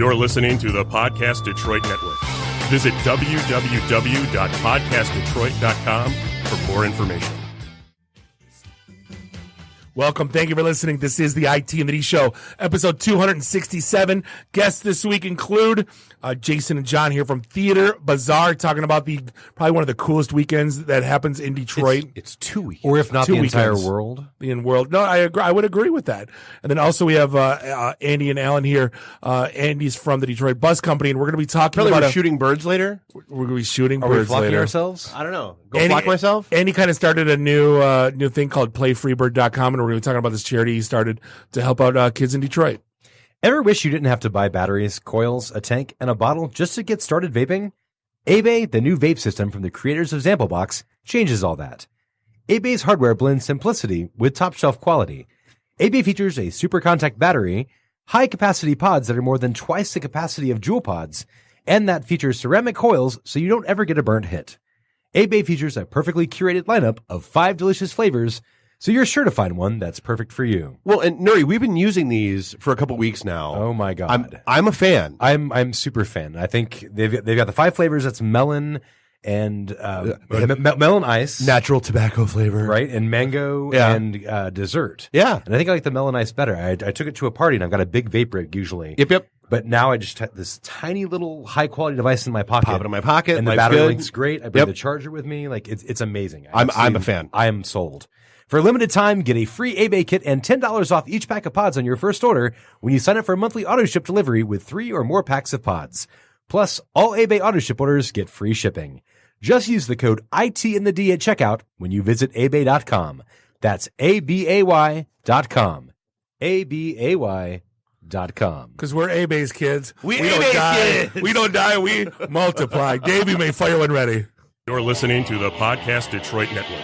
You're listening to the Podcast Detroit Network. Visit www.podcastdetroit.com for more information. Welcome. Thank you for listening. This is the IT and the D Show, episode 267. Guests this week include Jason and John here from Theater Bazaar, talking about probably one of the coolest weekends that happens in Detroit. It's 2 weekends. Or if not Two the entire weekends. world. The world. No, I agree. I would agree with that. And then also we have Andy and Alan here. Andy's from the Detroit Bus Company, and we're going to be talking Probably about we're shooting birds later. We're going to be shooting Are we birds flocking later. ourselves? I don't know. Go flock myself? Andy kind of started a new thing called PlayFreeBird.com, and we're going to be talking about this charity he started to help out kids in Detroit. Ever wish you didn't have to buy batteries, coils, a tank, and a bottle just to get started vaping? Abe, the new vape system from the creators of Zampobox, changes all that. Abe's hardware blends simplicity with top-shelf quality. Abe features a super contact battery, high-capacity pods that are more than twice the capacity of Juul pods, and that features ceramic coils so you don't ever get a burnt hit. Abe features a perfectly curated lineup of 5 delicious flavors, so you're sure to find one that's perfect for you. Well, and Nuri, we've been using these for a couple weeks now. Oh my God. I'm a fan. I'm super fan. I think they've got the 5 flavors. That's melon and melon ice, Natural tobacco flavor. right? And mango Yeah. and dessert. Yeah. And I think I like the melon ice better. I took it to a party and I've got a big vape rig usually. Yep. But now I just have this tiny little high quality device in my pocket. Pop it in my pocket. And the life's battery good. link's great. I bring Yep. the charger with me. Like it's amazing. I'm a fan. I am sold. For a limited time, get a free Abe kit and $10 off each pack of pods on your first order when you sign up for a monthly auto ship delivery with 3 or more packs of pods. Plus, all Abe auto ship orders get free shipping. Just use the code ITINTHED at checkout when you visit abe.com. That's ABAY.com. ABAY.com. Because we're A-Base kids. We don't A-Base die. kids. We don't die. We multiply. Dave, you may fire when ready. You're listening to the Podcast Detroit Network.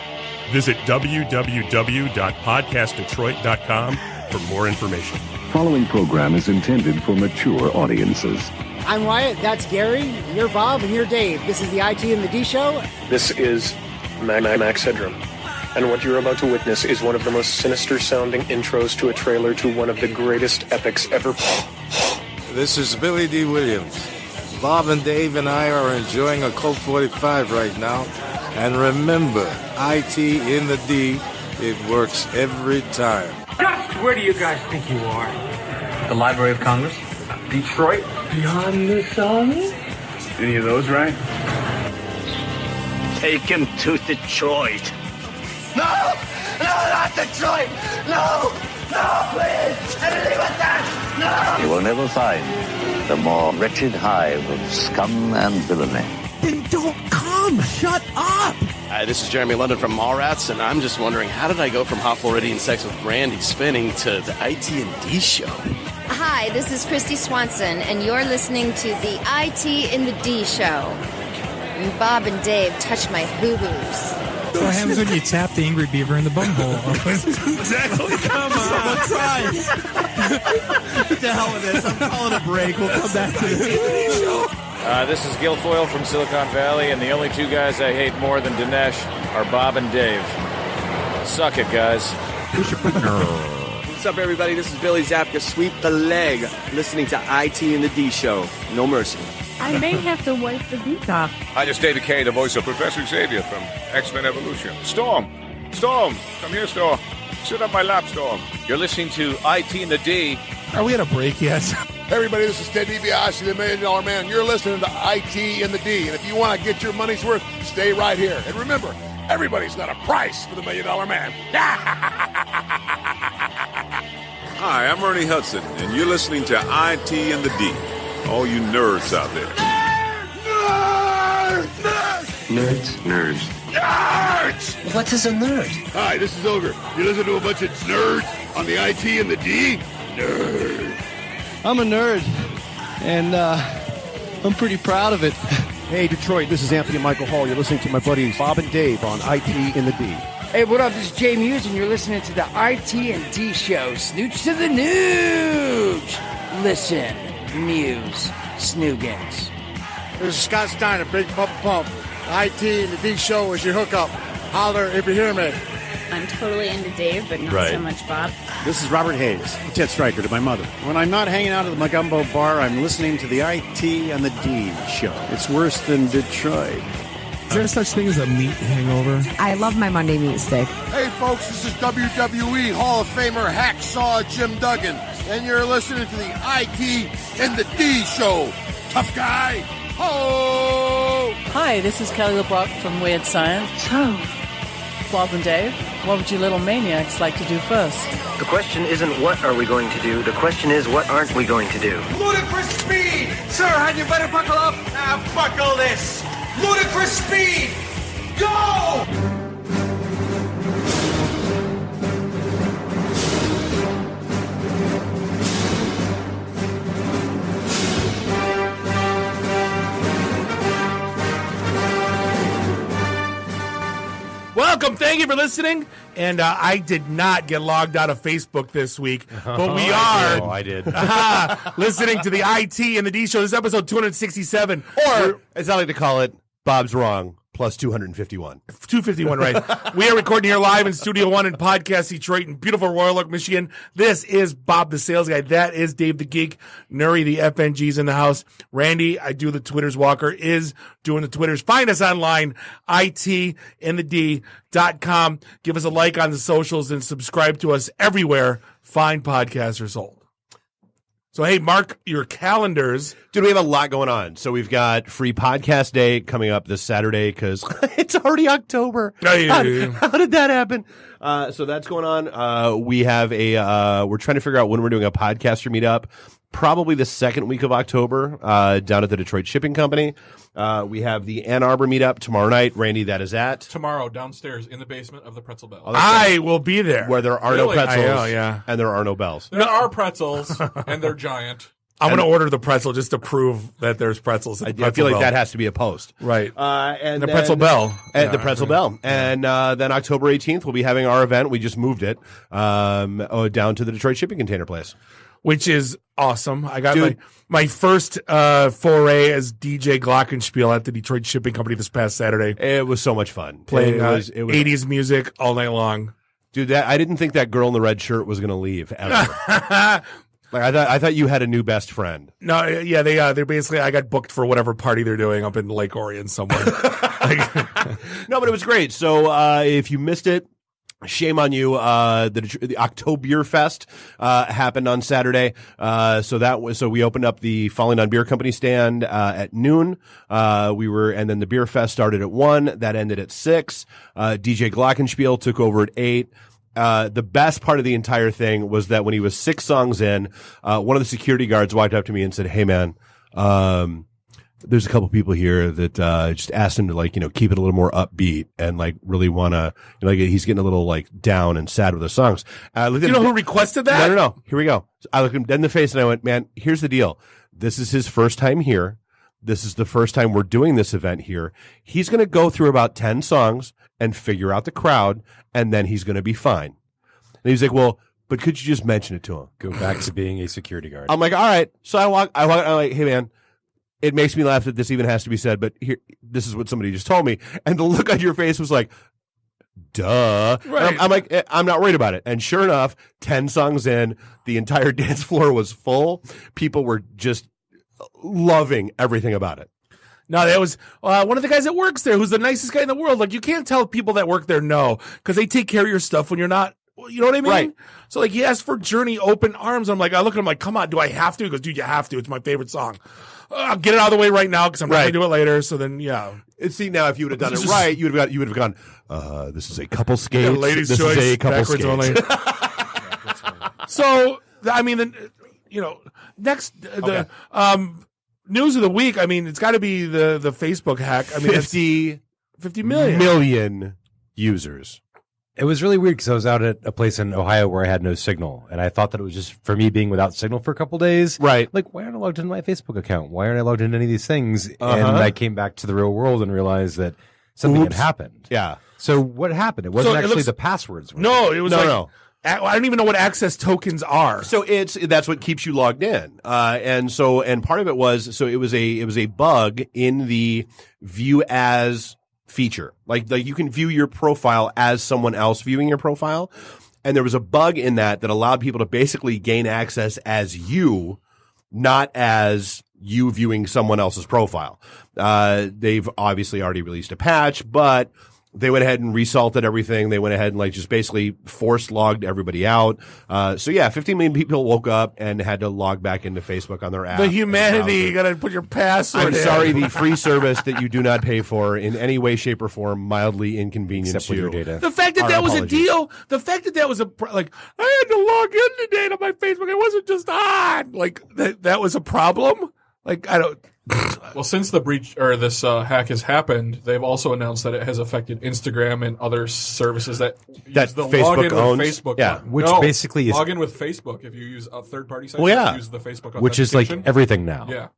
Visit www.podcastdetroit.com for more information. Following program is intended for mature audiences. I'm Wyatt, that's Gary, you're Bob, and you're Dave. This is the IT and the D Show. This is Max Headroom, and what you're about to witness is one of the most sinister-sounding intros to a trailer to one of the greatest epics ever. This is Billy D. Williams. Bob and Dave and I are enjoying a Colt 45 right now. And remember, IT in the D, it works every time. Just where do you guys think you are? The Library of Congress? Detroit? Beyond the sun? Any of those right? Take him to Detroit. No! No, not Detroit! No! No, please! Anything but that! No! You will never find the more wretched hive of scum and villainy. Then don't come! Shut up! Hi, this is Jeremy London from Mallrats, and I'm just wondering, how did I go from Hot Floridian Sex with Brandy spinning to the IT and D Show? Hi, this is Christy Swanson, and you're listening to the IT in the D Show. And Bob and Dave touch my hoo-hoos. What happens when you tap the angry beaver in the bumhole? Exactly. Come on. Someone tries. What the hell with this? I'm calling a break. We'll come back to the show. This is Guilfoyle from Silicon Valley, and the only 2 guys I hate more than Dinesh are Bob and Dave. Suck it, guys. What's up, everybody? This is Billy Zapka. Sweep the leg. Listening to IT and the D Show. No mercy. I may have to wipe the beak off. Hi, this is David Kay, the voice of Professor Xavier from X-Men Evolution. Storm! Storm! Come here, Storm. Sit on my lap, Storm. You're listening to IT and the D. Are we at a break yet? Hey everybody, this is Ted DiBiase, the $1 Million Man. You're listening to IT and the D. And if you want to get your money's worth, stay right here. And remember, everybody's got a price for the $1 Million Man. Hi, I'm Ernie Hudson, and you're listening to IT and the D. All you nerds out there. Nerds. Nerds! What is a nerd? Hi, this is Ogre. You listen to a bunch of nerds on the IT and the D? Nerd. I'm a nerd, and I'm pretty proud of it. Hey, Detroit, this is Anthony Michael Hall. You're listening to my buddies Bob and Dave on IT in the D. Hey, what up? This is Jay Muse, and you're listening to the IT and D Show. Snooch to the nooch. Listen, Muse, Snoogans. This is Scott Steiner, Big Pump Pump. IT and the D Show is your hookup. Holler if you hear me. I'm totally into Dave, but not Right. so much Bob. This is Robert Hayes, Ted Stryker to my mother. When I'm not hanging out at the Magumbo bar, I'm listening to the IT and the D show. It's worse than Detroit. Is there such thing as a meat hangover? I love my Monday meat steak. Hey, folks, this is WWE Hall of Famer Hacksaw Jim Duggan, and you're listening to the IT and the D show. Tough guy. Ho! Hi, this is Kelly LeBrock from Weird Science. So, Bob and Dave, what would you little maniacs like to do first? The question isn't what are we going to do, the question is what aren't we going to do. Ludicrous speed! Sir, had you better buckle up? Now buckle this! Ludicrous speed! Go! Welcome. Thank you for listening. And I did not get logged out of Facebook this week, but we are. I did. Listening to the IT and the D show. This is episode 267. Or, as I like to call it, Bob's wrong, plus 251. 251, right. We are recording here live in Studio One in Podcast Detroit in beautiful Royal Oak, Michigan. This is Bob the Sales Guy. That is Dave the Geek. Nuri the FNG's in the house. Randy, I do the Twitters. Walker is doing the Twitters. Find us online, itandthed.com. Give us a like on the socials and subscribe to us everywhere fine podcasts are sold. So, hey, mark your calendars. Dude, we have a lot going on. So we've got Free Podcast Day coming up this Saturday because it's already October. How did that happen? So that's going on. We have we're trying to figure out when we're doing a podcaster meetup. Probably the second week of October down at the Detroit Shipping Company. We have the Ann Arbor meetup tomorrow night. Randy, that is at? Tomorrow, downstairs in the basement of the Pretzel Bell. I will be there. Where there are no Really? pretzels yeah. and there are no bells. There are pretzels, and they're giant. I'm going to order the pretzel just to prove that there's pretzels. At the I feel like Bell. that has to be a post. Right. And the then- Pretzel Bell. At the Pretzel Bell. And then October 18th, we'll be having our event. We just moved it down to the Detroit Shipping Container Place. Which is awesome. I got my first foray as DJ Glockenspiel at the Detroit Shipping Company this past Saturday. It was so much fun. Playing It was 80s music all night long. Dude, I didn't think that girl in the red shirt was going to leave ever. I thought you had a new best friend. No, yeah, they're basically, I got booked for whatever party they're doing up in Lake Orion somewhere. No, but it was great. So if you missed it, shame on you. The Oktoberfest happened on Saturday. So we opened up the Falling on Beer Company stand at noon. And then the beer fest started at 1. That ended at 6. DJ Glockenspiel took over at 8. The best part of the entire thing was that when he was 6 songs in, one of the security guards walked up to me and said, "Hey man, there's a couple people here that just asked him to keep it a little more upbeat and really want to he's getting a little down and sad with the songs." Do you know who requested that? No. Here we go. I looked him dead in the face and I went, "Man, here's the deal. This is his first time here. This is the first time we're doing this event here. He's going to go through about 10 songs and figure out the crowd, and then he's going to be fine." And he's like, "Well, but could you just mention it to him?" Go back to being a security guard. I'm like, "All right." So I'm like, "Hey man, it makes me laugh that this even has to be said, but here, this is what somebody just told me." And the look on your face was like, duh. Right. I'm like, I'm not worried about it. And sure enough, 10 songs in, the entire dance floor was full. People were just loving everything about it. No, that was one of the guys that works there who's the nicest guy in the world. You can't tell people that work there no, because they take care of your stuff when you're not. You know what I mean? Right. So he asked for Journey Open Arms. I'm like, I look at him like, come on, do I have to? He goes, dude, you have to. It's my favorite song. I'll get it out of the way right now because I'm not going to do it later. So then, yeah. And see, now if you would have done it right, you would have gone, this is a couple skates. Yeah, ladies' this choice, is a couple backwards skates. only. So, I mean, next, news of the week, I mean, it's got to be the Facebook hack. I mean, 50 million users. It was really weird because I was out at a place in Ohio where I had no signal, and I thought that it was just for me being without signal for a couple days. Right. Like, why aren't I logged into my Facebook account? Why aren't I logged into any of these things? And I came back to the real world and realized that something had happened. Yeah. So what happened? It wasn't actually the passwords. No, it was No. I don't even know what access tokens are. So that's what keeps you logged in. And part of it was, so it was a bug in the view as feature. Like you can view your profile as someone else viewing your profile. And there was a bug in that allowed people to basically gain access as you, not as you viewing someone else's profile. They've obviously already released a patch, but they went ahead and resalted everything. They went ahead and just basically force logged everybody out. So yeah, 15 million people woke up and had to log back into Facebook on their app. The humanity, you got to put your password I'm in. sorry, the free service that you do not pay for in any way, shape, or form mildly inconvenienced you. Data. The fact that was a deal, the fact that was I had to log in today to my Facebook. It wasn't just on. That was a problem. I don't. Well, since the breach or this hack has happened, they've also announced that it has affected Instagram and other services that use the Facebook login owns. with Facebook. Yeah, which basically is login with Facebook. If you use a third-party site, use the Facebook authentication. which is like everything now. Yeah,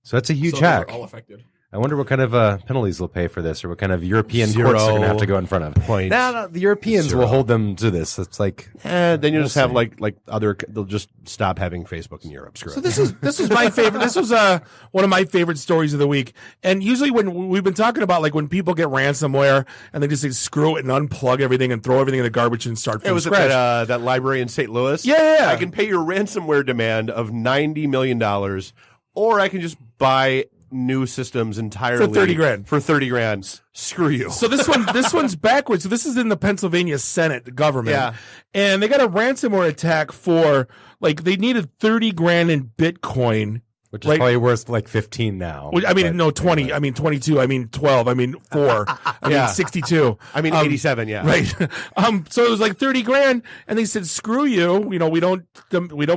so that's a huge so hack. they're all affected. I wonder what kind of penalties they'll pay for this, or what kind of European courts they're going to have to go in front of. No, the Europeans will hold them to this. It's like, then you'll just have they'll just stop having Facebook in Europe. Screw So it. this was my favorite. This was one of my favorite stories of the week. And usually when we've been talking about when people get ransomware and they just screw it and unplug everything and throw everything in the garbage and start from was scratch. It that library in St. Louis? Yeah. I can pay your ransomware demand of $90 million, or I can just buy new systems entirely For $30,000. For $30,000. Screw you. So this one's backwards. So this is in the Pennsylvania Senate, the government. Yeah. And they got a ransomware attack for they needed $30,000 in Bitcoin. which is probably worth like 15 now. I mean, no, 20. Anyway. I mean, 22. I mean, 12. I mean, 4. I mean, 62. I mean, 87. Yeah. Right. So it was like $30,000, and they said, "Screw you. We don't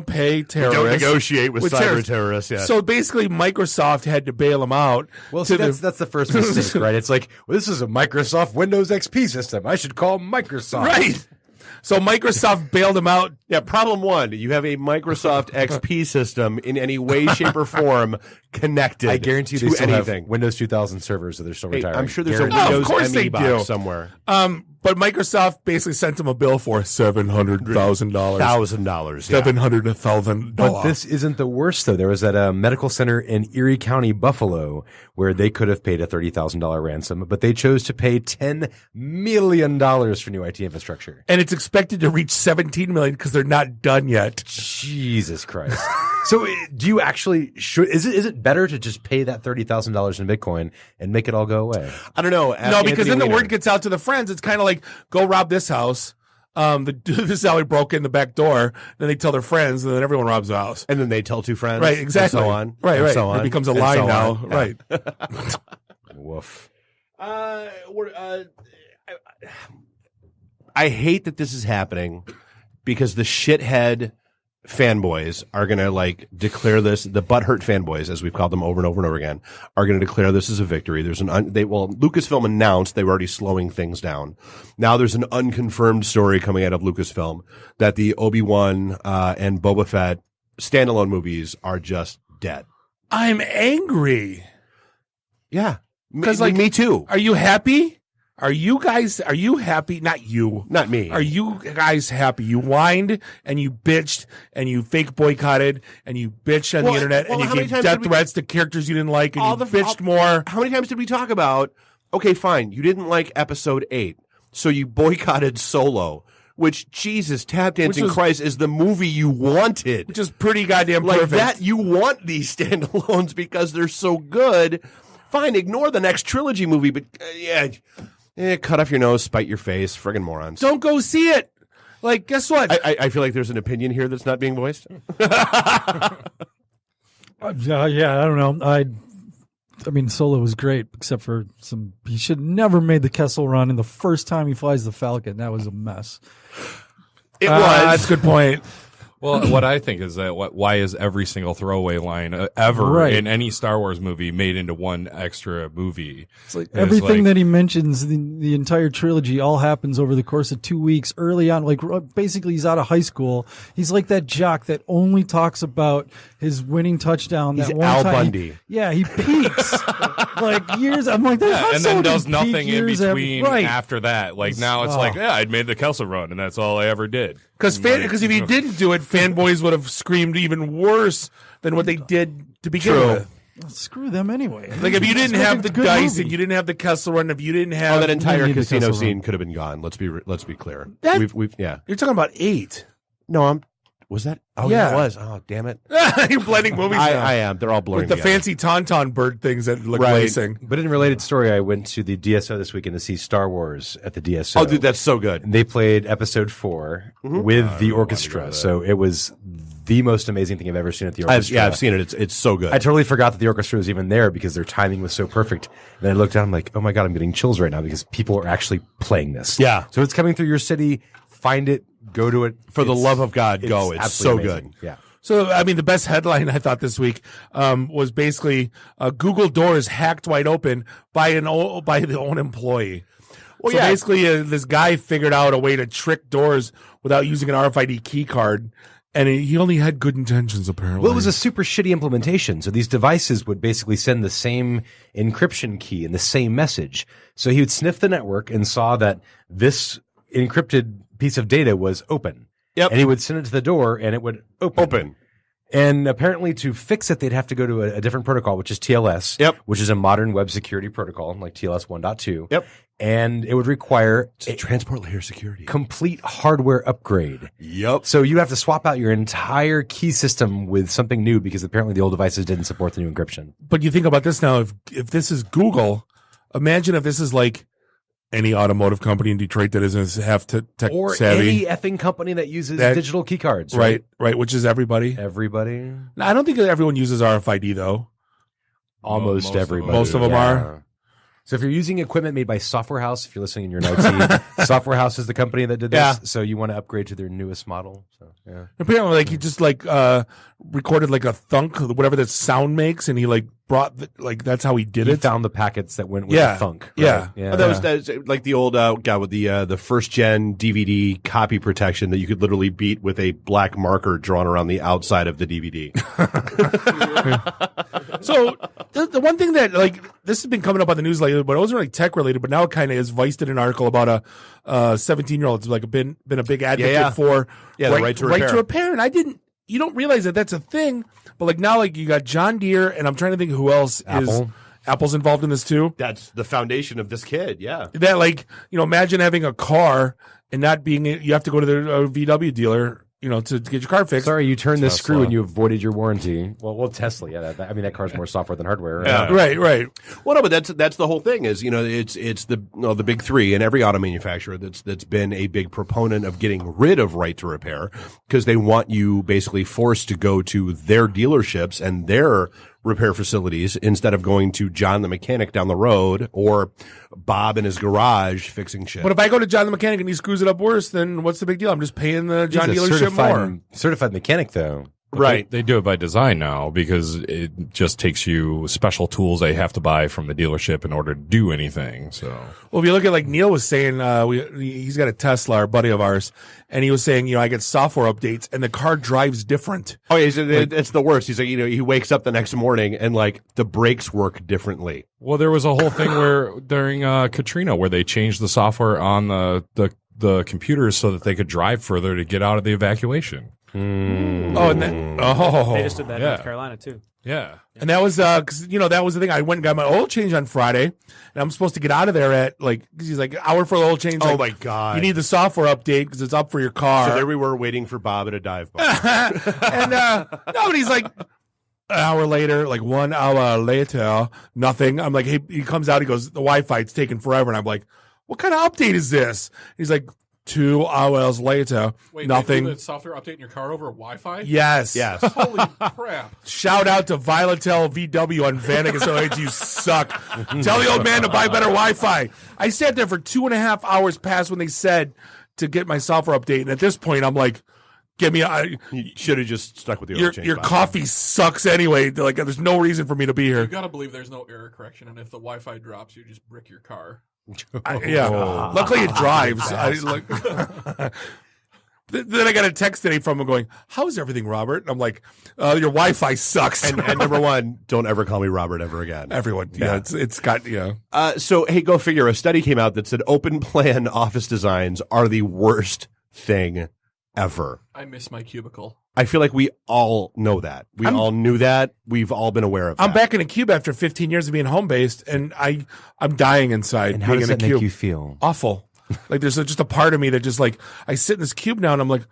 pay terrorists. We don't negotiate with cyber terrorists." Yeah. So basically, Microsoft had to bail them out. Well, see, that's the first mistake, right? It's like, well, this is a Microsoft Windows XP system. I should call Microsoft. Right. So Microsoft bailed them out. Yeah, problem one, you have a Microsoft XP system in any way, shape, or form connected. I guarantee they to still anything. have Windows 2000 servers that they're still retiring. I'm sure there's a Windows of course ME they box do. somewhere. But Microsoft basically sent them a bill for $700,000. $1,000. Yeah. $700,000. But this isn't the worst, though. There was at a medical center in Erie County, Buffalo, where they could have paid a $30,000 ransom, but they chose to pay $10 million for new IT infrastructure. And it's expected to reach $17 million because they're not done yet. Jesus Christ. So do you actually is it better to just pay that $30,000 in Bitcoin and make it all go away? I don't know. No, because then the word gets out to the friends. It's kind of like, go rob this house. This is how he broke in the back door. Then they tell their friends, and then everyone robs the house. And then they tell two friends. Right, exactly. And so on. Right, and right. So on, it becomes a and lie so now. on. Right. Woof. I hate that this is happening because the shithead fanboys are going to declare this, the butthurt fanboys, as we've called them over and over and over again, are going to declare this as a victory. There's Lucasfilm announced they were already slowing things down. Now there's an unconfirmed story coming out of Lucasfilm that the Obi-Wan and Boba Fett standalone movies are just dead. I'm angry. Yeah. Because me too. Are you happy? Are you happy? Not you. Not me. Are you guys happy? You whined and you bitched and you fake boycotted and you bitched on the internet and you gave death threats to characters you didn't like and you bitched more. How many times did we talk about, okay, fine, you didn't like episode 8, so you boycotted Solo, which, Jesus, Tap Dancing Christ, is the movie you wanted. Which is pretty goddamn perfect. That you want these standalones because they're so good. Fine, ignore the next trilogy movie, but cut off your nose, spite your face, friggin' morons. Don't go see it. Guess what? I feel like there's an opinion here that's not being voiced. Yeah, I don't know. I mean, Solo was great, except for he should never made the Kessel Run, and the first time he flies the Falcon, that was a mess. It was. That's a good point. Well, what I think is that why is every single throwaway line ever in any Star Wars movie made into one extra movie? It's like everything that he mentions, the entire trilogy, all happens over the course of 2 weeks early on. Basically, he's out of high school. He's like that jock that only talks about his winning touchdown. He's that one Al time. Bundy. He peaks years. I'm like, and then does nothing in between right. after that. Now it's I'd made the Kessel Run, and that's all I ever did. Because if he didn't do it, fanboys would have screamed even worse than what they did to begin with. Screw them anyway. Like if you didn't Let's have make the a good dice movie. and you didn't have the Kessel Run, if you didn't have that entire need the casino Kessel Run. scene could have been gone. Let's be clear. That- We've yeah. You're talking about 8. No, was that? Oh Yeah. yeah, it was. Oh damn it! You're blending movies now. I am. They're all blurring with the together. fancy tauntaun bird things that look Right. racing. But in a related story, I went to the DSO this weekend to see Star Wars at the DSO. Oh, dude, that's so good. And they played episode 4 with the orchestra. So it was the most amazing thing I've ever seen at the orchestra. I've seen it. It's so good. I totally forgot that the orchestra was even there because their timing was so perfect. And I looked down, I'm like, oh my God, I'm getting chills right now because people are actually playing this. Yeah. So it's coming through your city. Find it. Go to it. For the love of God, go. It's so absolutely amazing. good. Yeah. So, I mean, the best headline I thought this week was basically Google doors hacked wide open by the own employee. Well, so yeah. basically, this guy figured out a way to trick doors without using an RFID key card, and he only had good intentions, apparently. Well, it was a super shitty implementation. So these devices would basically send the same encryption key and the same message. So he would sniff the network and saw that this encrypted piece of data was open. Yep. And he would send it to the door and it would open. And apparently to fix it, they'd have to go to a different protocol, which is TLS. Yep. Which is a modern web security protocol like TLS 1.2. Yep. And it would require a transport layer security. Complete hardware upgrade. Yep. So you have to swap out your entire key system with something new because apparently the old devices didn't support the new encryption. But you think about this now, if this is Google, imagine if this is like any automotive company in Detroit that isn't half tech Or savvy. any effing company that uses That- digital key cards. Right, which is everybody. Everybody. Now, I don't think that everyone uses RFID, though. Almost everybody. Most of them are. So if you're using equipment made by Software House, if you're listening and you're in IT, Software House is the company that did this. Yeah. So you want to upgrade to their newest model. So yeah. Apparently, like he just recorded like a thunk, whatever that sound makes, and he like brought that's how he did He it. found the packets that went with Yeah. the thunk. Right? Yeah. Yeah. Oh, that was like the old guy with the first gen DVD copy protection that you could literally beat with a black marker drawn around the outside of the DVD. So the one thing that like this has been coming up on the news lately, but it wasn't really tech related, but now it kind of is. Vice did an article about a 17-year-old that's like been a big advocate for the right to repair. And you don't realize that that's a thing, but like now like you got John Deere, and I'm trying to think who else is Apple's involved in this too. That's the foundation of this kid. Yeah. That like imagine having a car and not being you have to go to the VW dealer. To get your car fixed. Sorry, you turned this Tesla. screw and you avoided your warranty. Well, Tesla, yeah. That car's more software than hardware. Right? Yeah. Right. Well, no, but that's the whole thing is, it's the big three, and every auto manufacturer that's been a big proponent of getting rid of right to repair because they want you basically forced to go to their dealerships and their repair facilities instead of going to John the mechanic down the road or Bob in his garage fixing shit. But if I go to John the mechanic and he screws it up worse, then what's the big deal? I'm just paying the John dealership more. Certified mechanic, though. But Right. They do it by design now because it just takes you special tools they have to buy from the dealership in order to do anything. So, Well, if you look at like Neil was saying, he's got a Tesla, our buddy of ours, and he was saying, I get software updates and the car drives different. Oh, yeah, it's the worst. He's like, he wakes up the next morning and like the brakes work differently. well, there was a whole thing where during Katrina where they changed the software on the computers so that they could drive further to get out of the evacuation. Oh, and They just did that in North Carolina too. Yeah. And that was because that was the thing. I went and got my oil change on Friday, and I'm supposed to get out of there at cause he's like an hour for the oil change. Oh like, my God. You need the software update because it's up for your car. So there we were waiting for Bob at a dive bar. And nobody's like an hour later, like 1 hour later, nothing. I'm like, hey, he comes out, he goes, the Wi-Fi, it's taking forever. And I'm like, what kind of update is this? He's like, 2 hours later, Wait, nothing. They do the software update in your car over Wi-Fi? Yes. Holy crap. Shout out to Vilatel VW on Vanagus. Oh, you suck. Tell the old man to buy better Wi-Fi. I sat there for 2.5 hours past when they said to get my software update. And at this point, I'm like, give me You should have just stuck with the oil change. your Bob. coffee sucks anyway. They're like, there's no reason for me to be here. You gotta believe there's no error correction, and if the Wi-Fi drops, you just brick your car. Yeah. Luckily it drives. Then I got a text today from him going, how's everything, Robert? And I'm like, your Wi-Fi sucks. And number one, don't ever call me Robert ever again. Everyone. Yeah. It's got, So, hey, go figure. A study came out that said open plan office designs are the worst thing ever. I miss my cubicle. I feel like we all know that. We all knew that. We've all been aware of that. I'm back in a cube after 15 years of being home based, and I'm dying inside. And how does that make you feel? Awful. Like there's just a part of me that just like I sit in this cube now, and I'm like,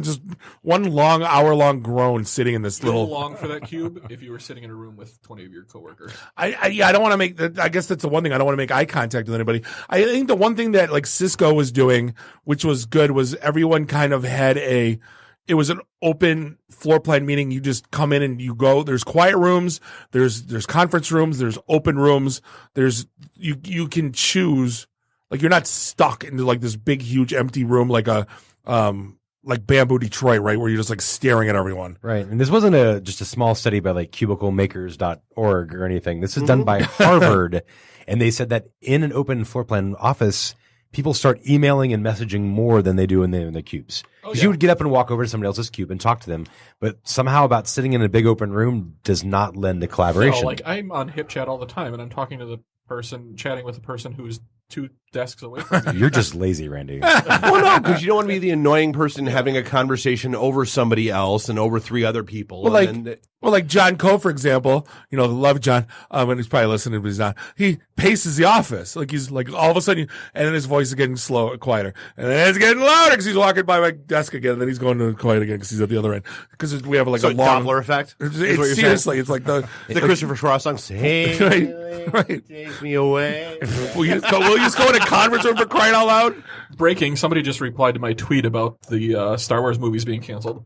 just one long hour-long groan sitting in this little. long for that cube if you were sitting in a room with 20 of your coworkers. I don't want to make. I guess that's the one thing I don't want to make eye contact with anybody. I think the one thing that like Cisco was doing, which was good, was everyone kind of had it was an open floor plan, meaning you just come in and you go. There's quiet rooms, there's conference rooms, there's open rooms. There's you can choose. Like you're not stuck into like this big, huge, empty room like a like Bamboo Detroit, right, where you're just like staring at everyone. Right, and this wasn't just a small study by like cubiclemakers.org or anything. This is done by Harvard, and they said that in an open floor plan office, people start emailing and messaging more than they do in the cubes. Because you would get up and walk over to somebody else's cube and talk to them, but somehow about sitting in a big open room does not lend to collaboration. No, like I'm on HipChat all the time, and I'm talking to the person, chatting with the person who's 2 desks away from me. You're just lazy, Randy. Well, no, because you don't want to be the annoying person having a conversation over somebody else and over 3 other people. Well, like John Coe, for example, love John, and he's probably listening, but he's not. He paces the office. Like he's like all of a sudden, and then his voice is getting quieter. And then it's getting louder because he's walking by my desk again, and then he's going to quiet again because he's at the other end. Because we have like a long Doppler effect. It's seriously, it's like the Christopher Schwartz song. Right. Take me away. Will you just go in a conference room for crying out loud? Breaking, somebody just replied to my tweet about the Star Wars movies being canceled.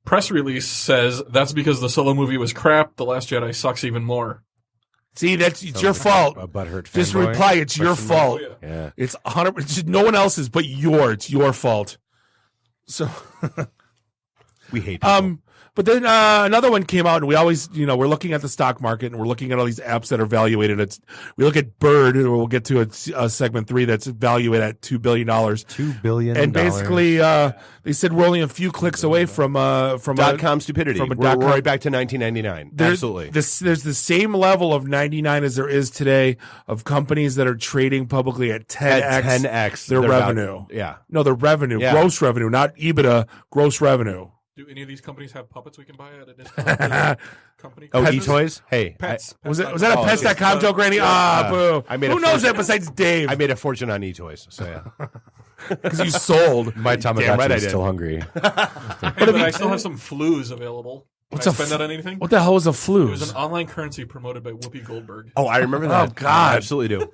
Press release says that's because the Solo movie was crap. The Last Jedi sucks even more. See, it's your fault. A butthurt Just fanboy? reply, it's your fault. Yeah. It's 100%. It's no one else's but yours. It's your fault. So we hate people. But then another one came out, and we always, we're looking at the stock market, and we're looking at all these apps that are valuated. We look at Bird, and we'll get to a segment 3 that's valued at $2 billion. $2 billion. And basically, they said we're only a few clicks away from .com stupidity. From we're right back to 1999. Absolutely. There's the same level of 99 as there is today of companies that are trading publicly at 10x their revenue. Yeah. No, their revenue, gross revenue, not EBITDA, gross revenue. Do any of these companies have puppets we can buy at a discount? Company? Oh, e-toys? Hey. Pets. Was that a Pets.com joke, Randy? Boo. Who knows that besides Dave? I made a fortune on e-toys, so yeah. Because you sold. My Tamagotchi is still hungry. But I still have some flues available. Can I spend that on anything? What the hell is a flus? It was an online currency promoted by Whoopi Goldberg. Oh, I remember that. Oh, God. I absolutely do.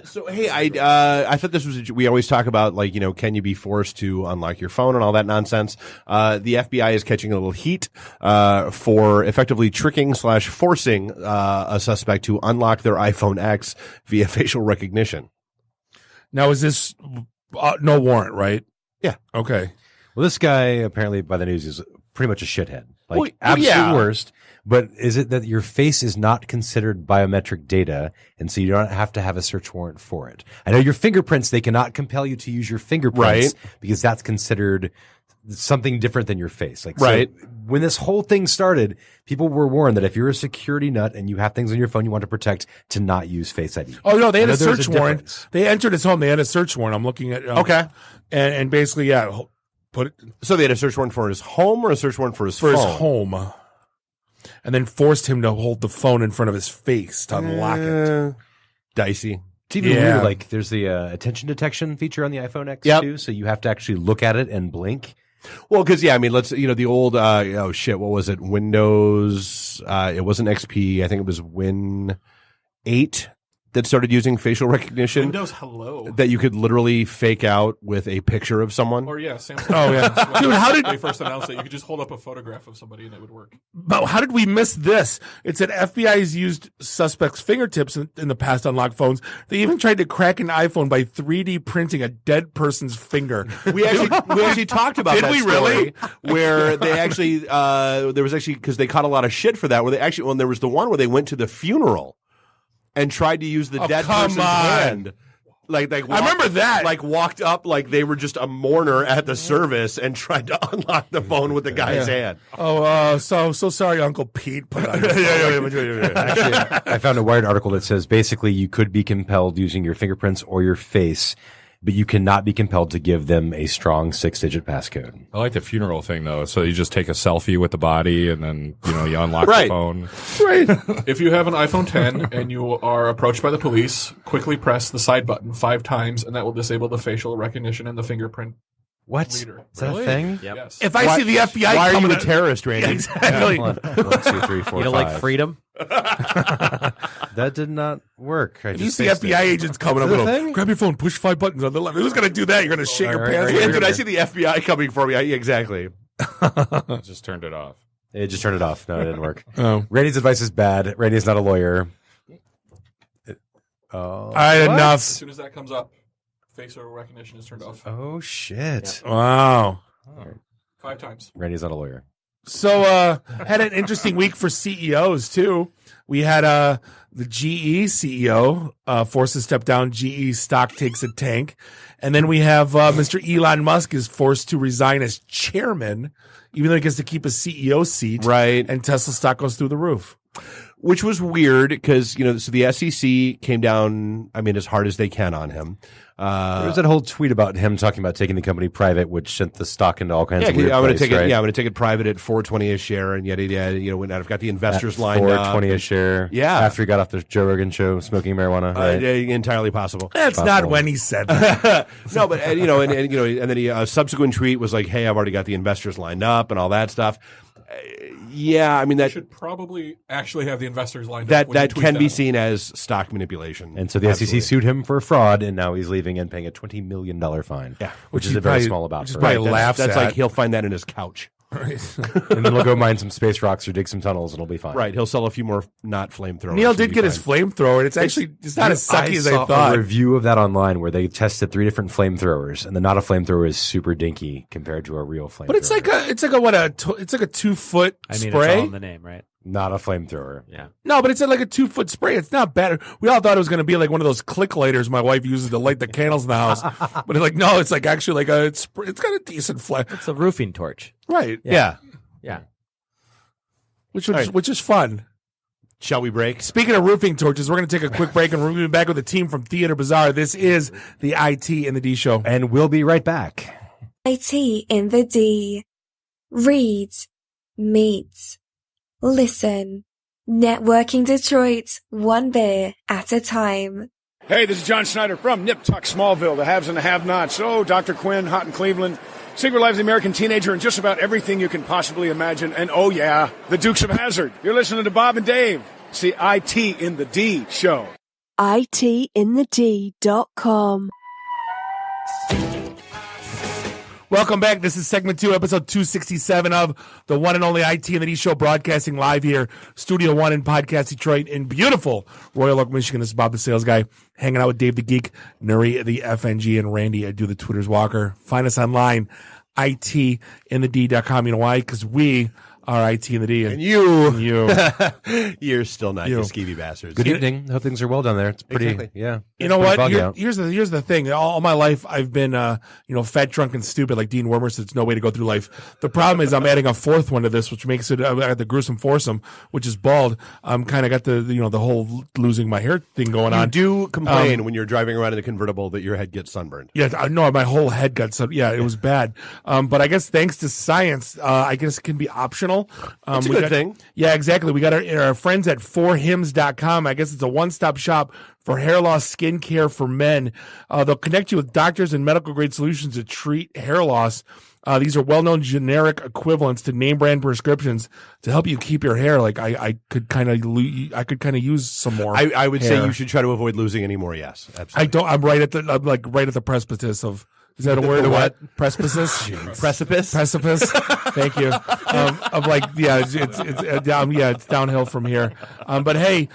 So, hey, I thought this was, we always talk about, like, can you be forced to unlock your phone and all that nonsense. The FBI is catching a little heat for effectively tricking/forcing a suspect to unlock their iPhone X via facial recognition. Now, is this no warrant, right? Yeah. Okay. Well, this guy, apparently, by the news, is pretty much a shithead. Like, absolute worst. But is it that your face is not considered biometric data, and so you don't have to have a search warrant for it? I know your fingerprints, they cannot compel you to use your fingerprints, because that's considered something different than your face. Like, so when this whole thing started, people were warned that if you're a security nut and you have things on your phone you want to protect, to not use Face ID. Oh, no, they had a search warrant. They entered his home. They had a search warrant. I'm looking at okay. And basically, put it. So they had a search warrant for his home or a search warrant for his phone? For his home. And then forced him to hold the phone in front of his face to unlock it. Dicey. It's even weird. Like, there's the attention detection feature on the iPhone X too, so you have to actually look at it and blink. Well, because let's the old what was it? Windows. It wasn't XP. I think it was Win 8 that started using facial recognition. Windows Hello. That you could literally fake out with a picture of someone. Or Samsung. Oh yeah, dude, how did they first announced that you could just hold up a photograph of somebody and it would work? But how did we miss this? It said FBI has used suspects' fingertips in the past to unlock phones. They even tried to crack an iPhone by 3D printing a dead person's finger. We actually talked about did that we story really? Where they actually there was actually, because they caught a lot of shit for that. Where they actually, when there was the one where they went to the funeral and tried to use the dead person's hand. Like I remember that. Like walked up like they were just a mourner at the service and tried to unlock the phone with the guy's hand. Oh, so sorry, Uncle Pete. Put on Actually, I found a Wired article that says basically you could be compelled using your fingerprints or your face but you cannot be compelled to give them a strong 6-digit passcode. I like the funeral thing though. So you just take a selfie with the body and then, you unlock the phone. Right. If you have an iPhone 10 and you are approached by the police, quickly press the side button 5 times and that will disable the facial recognition and the fingerprint. What? Reader. Is that a thing? Yep. Yes. If I see the FBI why are coming you a terrorist, Randy? Yeah, exactly. Yeah, 1, 2, 3, 4, You don't 5. like freedom? That did not work. If you see FBI agents coming up, grab your phone, push 5 buttons on the left. Who's going to do that? You're going to shake your pants. Yeah, dude, I see the FBI coming for me. Yeah, exactly. Just turned it off. It just turned it off. No, it didn't work. Oh. Randy's advice is bad. Randy's not a lawyer. All right, enough. As soon as that comes up, facial recognition is turned off. Oh, shit. Yeah. Wow. 5 times. Randy's not a lawyer. So, had an interesting week for CEOs too. We had the GE CEO forced to step down. GE stock takes a tank, and then we have Mr. Elon Musk is forced to resign as chairman, even though he gets to keep a CEO seat. Right, and Tesla stock goes through the roof. Which was weird because, so the SEC came down, as hard as they can on him. There was that whole tweet about him talking about taking the company private, which sent the stock into all kinds of weird I'm going to place, take right? it. Yeah, I'm going to take it private at $4.20 a share, and yet, when I've got the investors lined up. $4.20 a share. Yeah, after he got off the Joe Rogan show smoking marijuana. Right? Entirely possible. That's not when he said that. No, but and then he a subsequent tweet was like, "Hey, I've already got the investors lined up and all that stuff." Yeah, that should probably actually have the investors lined up. That can be seen as stock manipulation. And so the SEC sued him for fraud, and now he's leaving and paying a $20 million fine. Yeah, which is a very small amount. That's like he'll find that in his couch. Right. And then he'll go mine some space rocks or dig some tunnels, and it'll be fine. Right, he'll sell a few more not flamethrowers. Neil did get his flamethrower, and it's not as sucky as I thought. I saw a review of that online where they tested 3 different flamethrowers, and the not a flamethrower is super dinky compared to a real flamethrower. But it's like a 2-foot spray. It's all in the name, right? Not a flamethrower. Yeah. No, but it's like a 2-foot spray. It's not bad. We all thought it was going to be like one of those click lighters my wife uses to light the candles in the house. But it's like actually it's got a decent flame. It's a roofing torch. Right. Yeah. Which is fun. Shall we break? Speaking of roofing torches, we're going to take a quick break and we're going to be back with the team from Theater Bazaar. This is the IT in the D show. And we'll be right back. IT in the D. Read, meet, listen. Networking Detroit, one beer at a time. Hey, this is John Snyder from Nip Tuck Smallville, the haves and the have-nots. Oh, Dr. Quinn, Hot in Cleveland, Secret Lives of the American Teenager, and just about everything you can possibly imagine. And oh yeah, the Dukes of Hazzard. You're listening to Bob and Dave. It's the IT in the D show. ITinthed.com. Welcome back. This is segment 2, episode 267 of the one and only IT in the D show, broadcasting live here, Studio 1 in Podcast Detroit in beautiful Royal Oak, Michigan. This is Bob the Sales Guy, hanging out with Dave the Geek, Nuri the FNG, and Randy I Do the Twitter's Walker. Find us online, itinthed.com. You know why? Because we are IT in the D. And you. You're still not, you skeevy bastards. Good evening. Hope things are well down there. It's pretty, yeah. You know what? Here's the thing. All my life, I've been, fat, drunk, and stupid, like Dean Wormer said. It's no way to go through life. The problem is I'm adding a fourth one to this, which makes it, I got the gruesome foursome, which is bald. I'm kind of got the whole losing my hair thing going on. You do complain when you're driving around in a convertible that your head gets sunburned. Yeah, I know my whole head got sun. Yeah, it was bad. But I guess thanks to science, I guess it can be optional. It's a good thing. Yeah, exactly. We got our friends at 4hims.com. I guess it's a one-stop shop for hair loss skincare for men. They'll connect you with doctors and medical grade solutions to treat hair loss. These are well-known generic equivalents to name brand prescriptions to help you keep your hair. Like I could kind of use some more. I would say you should try to avoid losing any more. Yes, absolutely. I don't. I'm right at the precipice of. Is that a word? The what? Precipice? Precipice? Precipice. Thank you. It's downhill from here. But hey,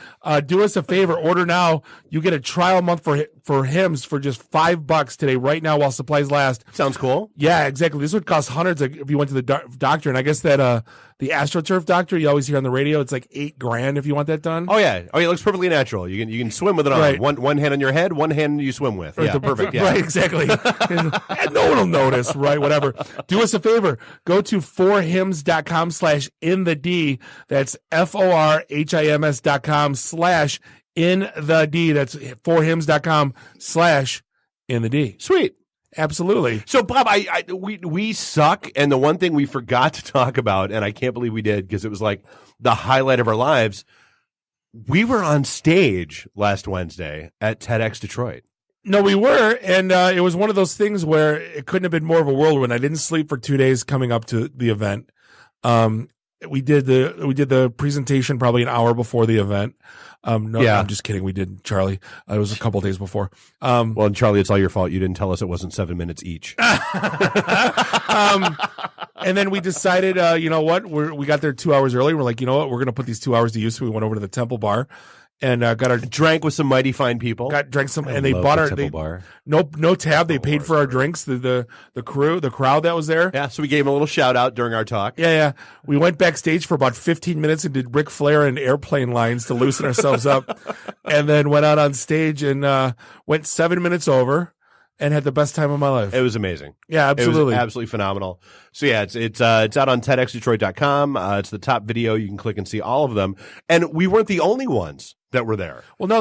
do us a favor. Order now. You get a trial month for Hims for just $5 today, right now, while supplies last. Sounds cool. Yeah, exactly. This would cost hundreds if you went to the doctor. And I guess that the AstroTurf doctor you always hear on the radio, it's like $8,000 if you want that done. Oh yeah. Oh, it looks perfectly natural. You can swim with it on. Right. One hand on your head, one hand you swim with. Yeah, perfect. Yeah. Right, exactly. And no one will notice, right? Whatever. Do us a favor. Go to 4hims.com/inthed. That's FORHIMS.com/inthed. That's 4hims.com/inthed. in the D. Sweet. Absolutely. So, Bob, we suck, and the one thing we forgot to talk about, and I can't believe we did because it was like the highlight of our lives, we were on stage last Wednesday at TEDx Detroit. No, we were, and it was one of those things where it couldn't have been more of a whirlwind. I didn't sleep for 2 days coming up to the event. We did the presentation probably an hour before the event. I'm just kidding. We did, Charlie. It was a couple days before. Well, and Charlie, it's all your fault. You didn't tell us it wasn't 7 minutes each. And then we decided, you know what? We got there 2 hours early. We're like, you know what? We're going to put these 2 hours to use. So we went over to the Temple Bar and drank with some mighty fine people. Drank some, and they bought our bar. No tab. They paid for our drinks. The crowd that was there. Yeah, so we gave them a little shout out during our talk. Yeah. We went backstage for about 15 minutes and did Ric Flair and airplane lines to loosen ourselves up, and then went out on stage and went 7 minutes over and had the best time of my life. It was amazing. Yeah, absolutely. It was absolutely phenomenal. So yeah, it's out on TEDxDetroit.com. It's the top video. You can click and see all of them. And we weren't the only ones that were there. Well, no,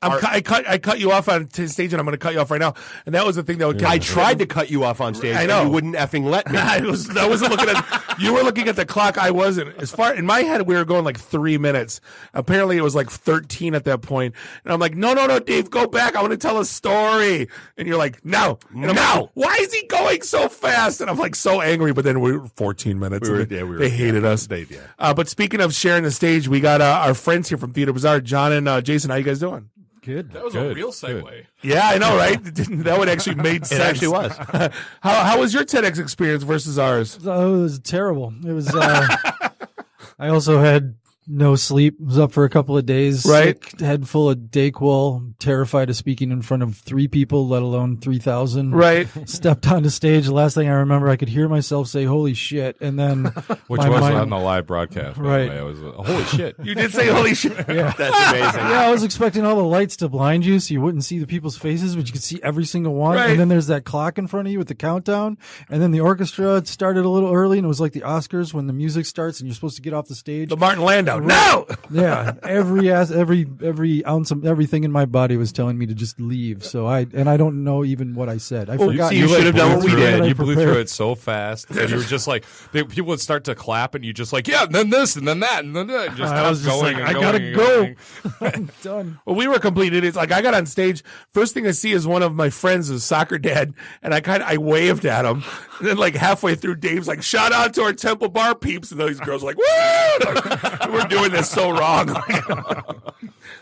I cut you off on stage, and I'm going to cut you off right now. And that was the thing that would. I tried to cut you off on stage. I know. And you wouldn't effing let me. I wasn't looking at. You were looking at the clock. I wasn't. As far in my head, we were going like 3 minutes. Apparently, it was like 13 at that point. And I'm like, no, Dave, go back. I want to tell a story. And you're like, no. Why is he going so fast? And I'm like so angry. But then we were 14 minutes. They hated us. But speaking of sharing the stage, we got our friends here from Theater Bazaar, John and Jason. How you guys doing? Good. That was a real segue. Good. Yeah, I know, right? That would actually made sense. It actually was. How was your TEDx experience versus ours? Oh, it was terrible. It was. I also had no sleep. Was up for a couple of days. Right. Sick, head full of Dayquil. Terrified of speaking in front of 3 people, let alone 3,000. Right. Stepped onto stage. The last thing I remember, I could hear myself say "Holy shit," and then which was on the live broadcast. Right. It was holy shit. You did say "Holy shit." Yeah. That's amazing. Yeah, I was expecting all the lights to blind you so you wouldn't see the people's faces, but you could see every single one. Right. And then there's that clock in front of you with the countdown. And then the orchestra started a little early, and it was like the Oscars when the music starts and you're supposed to get off the stage. The Martin Landau. No. Yeah, every ounce of everything in my body was telling me to just leave. So I don't know even what I said. I forgot. You should have done what we did. You blew through it so fast, and you were just like, people would start to clap, and you just like, yeah, and then this, and then that, and then that. Just I was just going like, and I going gotta and go. going. I'm done. Well, we were complete idiots. Like I got on stage. First thing I see is one of my friends, his soccer dad, and I waved at him. And then like halfway through, Dave's like, "Shout out to our Temple Bar peeps," and these girls are like, "Woo!" We're doing this so wrong.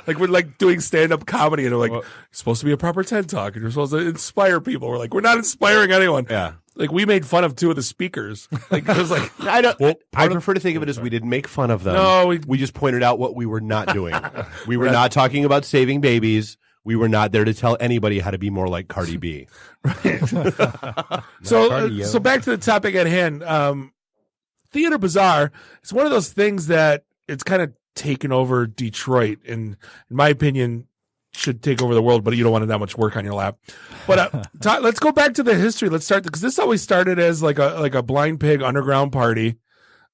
Like we're like doing stand-up comedy, and they're like, "It's supposed to be a proper TED Talk, and you're supposed to inspire people." We're like, "We're not inspiring anyone." Yeah. Like we made fun of 2 of the speakers. Like it was like I prefer to think of it as we didn't make fun of them. No, we just pointed out what we were not doing. We were not talking about saving babies. We were not there to tell anybody how to be more like Cardi B. So back to the topic at hand. Theater Bazaar is one of those things that it's kind of taken over Detroit, and in my opinion, should take over the world. But you don't want that much work on your lap. But let's go back to the history. Let's start because this always started as like a blind pig underground party.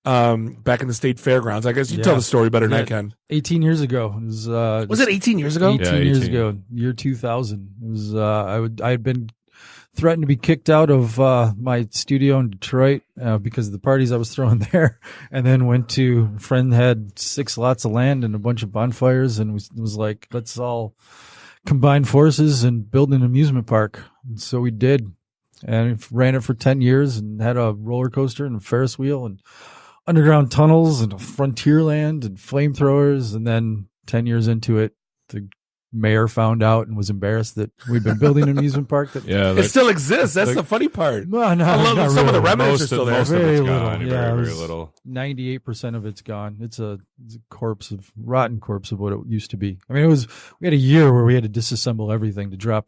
Back in the state fairgrounds. I guess you tell the story better than I can. 18 years ago. It was it 18 years ago? 18 years ago, year 2000. It was, I had been threatened to be kicked out of, my studio in Detroit, because of the parties I was throwing there. And then a friend had 6 lots of land and a bunch of bonfires, and was like, let's all combine forces and build an amusement park. And so we did. And ran it for 10 years and had a roller coaster and a Ferris wheel and underground tunnels and a frontierland and flamethrowers. And then 10 years into it, the mayor found out and was embarrassed that we'd been building an amusement park. It still exists. That's the funny part. Well, no, I love some of the remnants are still there. Most of it's Very gone. little. Very little. 98% of it's gone. It's a rotten corpse of what it used to be. I mean, we had a year where we had to disassemble everything to drop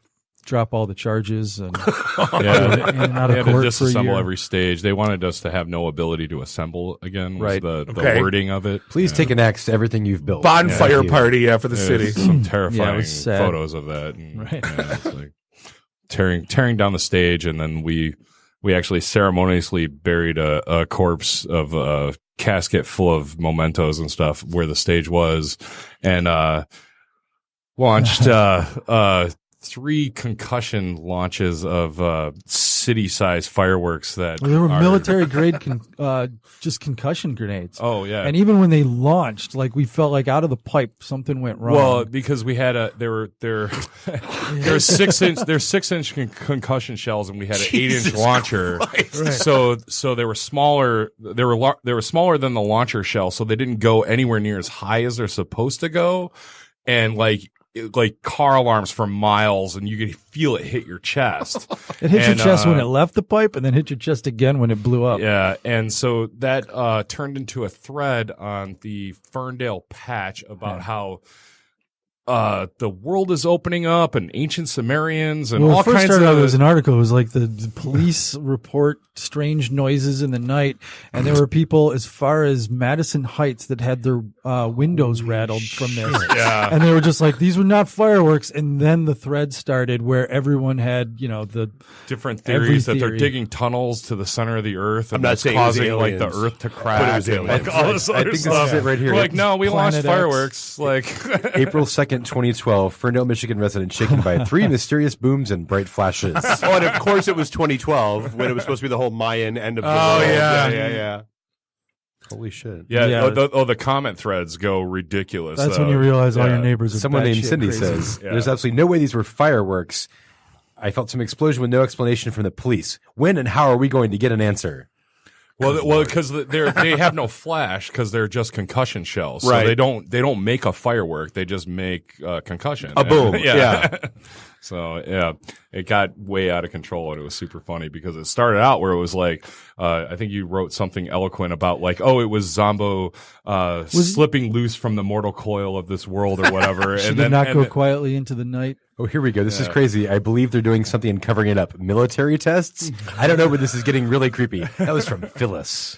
all the charges and and out of court to disassemble for a year. every stage. They wanted us to have no ability to assemble again. Was the wording of it. Please take an X to everything you've built. Bonfire party for the city. Some terrifying sad. photos of that. And, it's like tearing down the stage, and then we actually ceremoniously buried a corpse of a casket full of mementos and stuff where the stage was, and launched 3 concussion launches of city-sized fireworks that Well, they were are- military grade, just concussion grenades. Oh yeah, And even when they launched, like we felt like out of the pipe something went wrong. Well, because we had they're 6-inch concussion shells, and we had an 8-inch launcher. Right. So they were smaller. They were smaller than the launcher shell, so they didn't go anywhere near as high as they're supposed to go, and like car alarms for miles, and you could feel it hit your chest. It hit your chest when it left the pipe, and then hit your chest again when it blew up. Yeah, and so that turned into a thread on the Ferndale patch about how the world is opening up, and ancient Sumerians, and all first kinds started out, of. there was an article. It was like the police report strange noises in the night, and there were people as far as Madison Heights that had their windows rattled from this. Yeah. And they were just like, these were not fireworks. And then the thread started where everyone had, the different every theories that they're theory. digging tunnels to the center of the earth, and I'm not that's saying it was causing like the aliens, earth to but crack. it was and, aliens. like all this I other think this stuff. is it right here. We're like, no, we launched Planet X. fireworks. Like April 2nd, 2012, Ferndale, Michigan resident shaken by 3 mysterious booms and bright flashes. Oh, and of course it was 2012 when it was supposed to be the whole Mayan end of the Oh, world. yeah. Yeah. Holy shit. yeah, Yeah. the comment threads go ridiculous. That's though. when you realize all Yeah. your neighbors are Someone named batshit Cindy crazy. says, Yeah. there's absolutely no way these were fireworks. I felt some explosion with no explanation from the police. When and how are we going to get an answer? Well, because they have no flash because they're just concussion shells. So Right. they don't make a firework. They just make concussion. A boom. Yeah. Yeah. So yeah, it got way out of control, and it was super funny because it started out where it was like, I think you wrote something eloquent about like, oh, it was Zombo slipping loose from the mortal coil of this world or whatever. She and did then not and go then- quietly into the night. Oh, here we go. This is crazy. I believe they're doing something and covering it up. Military tests? I don't know, but this is getting really creepy. That was from Phyllis.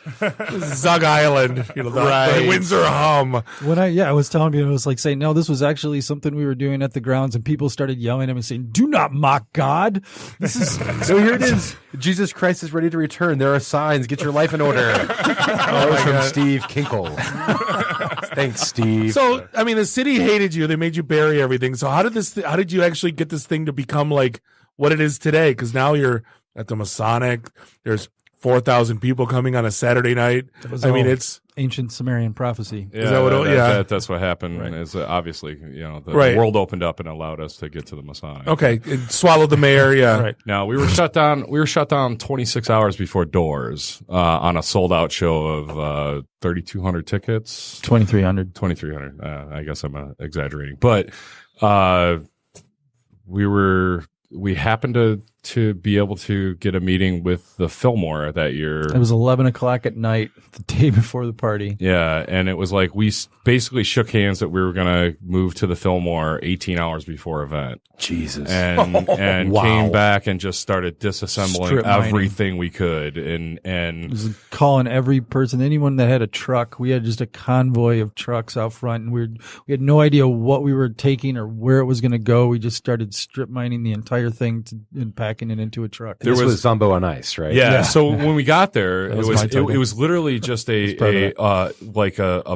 Zug Island, the Windsor hum. When I was telling people, it was like saying, no, this was actually something we were doing at the grounds, and people started yelling at me saying, do not mock God. This is So here it is. Jesus Christ is ready to return. There are signs. Get your life in order. That was from Steve Kinkle. Thanks, Steve. So, I mean, the city hated you. They made you bury everything. So how did you actually get this thing to become like what it is today? Because now you're at the Masonic. There's 4,000 people coming on a Saturday night. I mean, it's ancient Sumerian prophecy. Yeah, Is that what that's what happened. Right. Is obviously, the Right. world opened up and allowed us to get to the Masonic. okay. It swallowed the mayor. Yeah. Right. Now we were shut down. We were shut down 26 hours before doors on a sold out show of 3,200 tickets. 2,300. 2,300. I guess I'm exaggerating, but we happened to be able to get a meeting with the Fillmore that year. It was 11 o'clock at night, the day before the party. Yeah, and it was like we basically shook hands that we were going to move to the Fillmore 18 hours before event. Jesus. And Wow. came back and just started disassembling Strip mining. everything we could. And It was calling every person, anyone that had a truck. We had just a convoy of trucks out front, and we had no idea what we were taking or where it was going to go. We just started strip mining the entire thing and packing it into a truck. This was Zombo on Ice, right? Yeah. So when we got there, That it was was my token. it was literally just a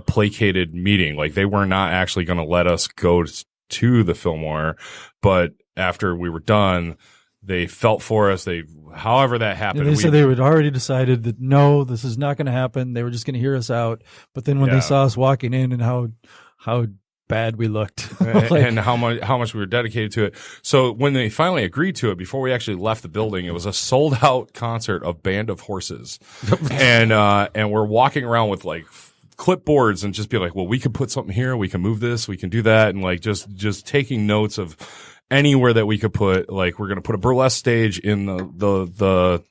placated meeting. Like they were not actually going to let us go to the Fillmore, but after we were done, they felt for us. However that happened. And they said they had already decided that no, this is not going to happen. They were just going to hear us out. But then when Yeah. they saw us walking in and how bad we looked, like, and how much we were dedicated to it. So when they finally agreed to it, before we actually left the building, it was a sold out concert of Band of Horses, and we're walking around with like clipboards and just be like, well, we could put something here, we can move this, we can do that, and like just taking notes of anywhere that we could put. Like we're gonna put a burlesque stage in the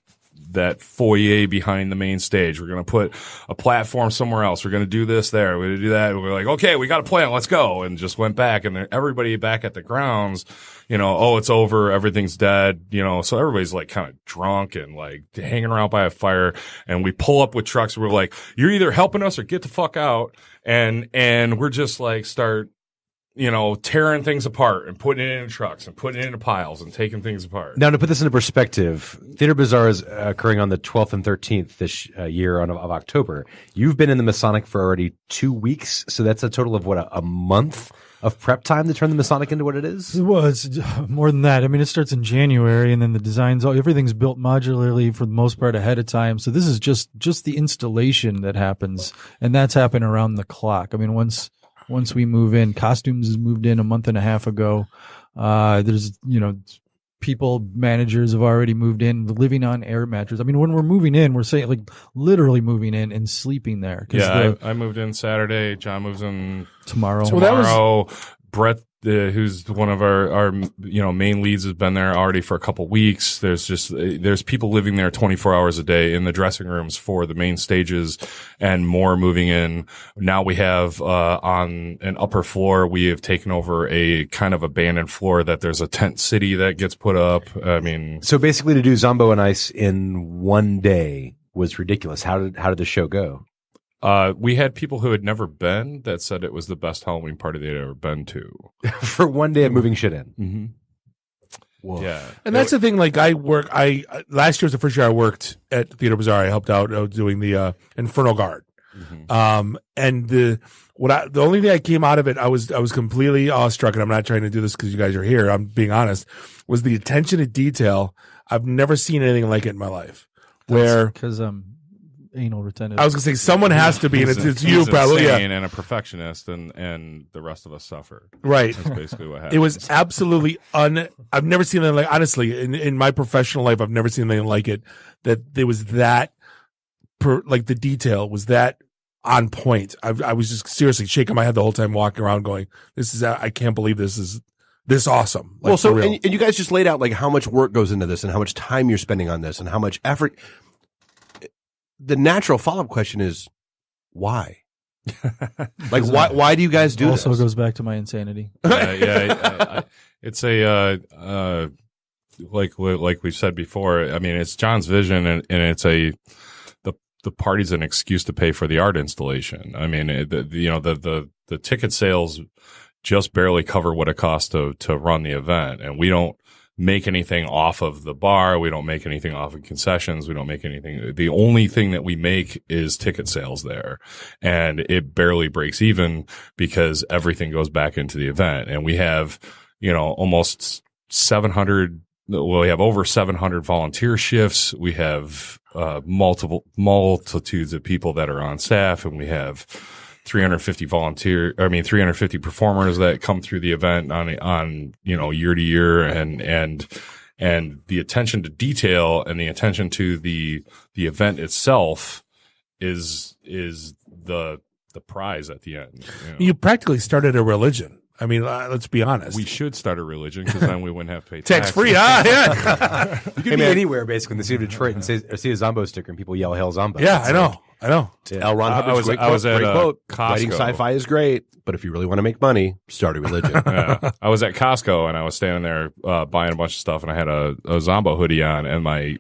that foyer behind the main stage. We're going to put a platform somewhere else. We're going to do this there. We're going to do that. We're like, okay, we got a plan. Let's go. And just went back, and then everybody back at the grounds, oh, it's over. Everything's dead. So everybody's like kind of drunk and like hanging around by a fire. And we pull up with trucks. We're like, you're either helping us or get the fuck out. And we're just like, start tearing things apart and putting it in trucks and putting it into piles and taking things apart. Now, to put this into perspective, Theater Bazaar is occurring on the 12th and 13th this year of October. You've been in the Masonic for already 2 weeks, so that's a total of a month of prep time to turn the Masonic into what it is? Well, it's more than that. I mean, it starts in January, and then the designs, everything's built modularly for the most part ahead of time. So this is just the installation that happens, and that's happening around the clock. I mean, once we move in, costumes is moved in a month and a half ago. There's, people, managers have already moved in, living on air mattresses. I mean, when we're moving in, we're saying like literally moving in and sleeping there. Yeah, I moved in Saturday. John moves in tomorrow. Brett, who's one of our main leads, has been there already for a couple weeks. There's people living there 24 hours a day in the dressing rooms for the main stages, and more moving in. Now we have on an upper floor, we have taken over a kind of abandoned floor that there's a tent city that gets put up. I mean, so basically to do Zombo and Ice in one day was ridiculous. How did the show go? We had people who had never been that said it was the best Halloween party they'd ever been to. For one day of moving shit in. Mm-hmm. Whoa. Yeah. And that's the thing, like last year was the first year I worked at Theater Bazaar. I helped out doing the Infernal Guard. Mm-hmm. And the only thing I came out of it, I was completely awestruck, and I'm not trying to do this because you guys are here, I'm being honest, was the attention to detail. I've never seen anything like it in my life. Because anal retentive. I was gonna say someone has to be, and it's you probably, and a perfectionist, and the rest of us suffer. Right. That's basically what happened. It was absolutely I've never seen anything like, honestly, in my professional life, I've never seen anything like it. That there was that, like the detail was that on point. I was just seriously shaking my head the whole time walking around, going, I can't believe this is this awesome. Like, well, so for real. and you guys just laid out like how much work goes into this and how much time you're spending on this and how much effort. The natural follow-up question is, why? Like, why do you guys do this? Also goes back to my insanity. It's like we've said before. I mean, it's John's vision, and it's the party's an excuse to pay for the art installation. I mean, the ticket sales just barely cover what it costs to run the event, and we don't make anything off of the bar. We don't make anything off of concessions. We don't make anything. The only thing that we make is ticket sales there. And it barely breaks even because everything goes back into the event. And we have, almost 700. Well, we have over 700 volunteer shifts. We have, multitudes of people that are on staff, and we have 350 performers that come through the event on year to year, and the attention to detail and the attention to the event itself is the prize at the end. You practically started a religion. I mean, let's be honest. We should start a religion because then we wouldn't have to pay tax free. Yeah. You could be anywhere basically in the city of Detroit and see a Zombo sticker and people yell "Hail Zombo." Yeah, I know. Yeah. L. Ron Hubbard's great quote. Writing sci-fi is great, but if you really want to make money, start a religion. Yeah. I was at Costco and I was standing there buying a bunch of stuff, and I had a Zombo hoodie on, and my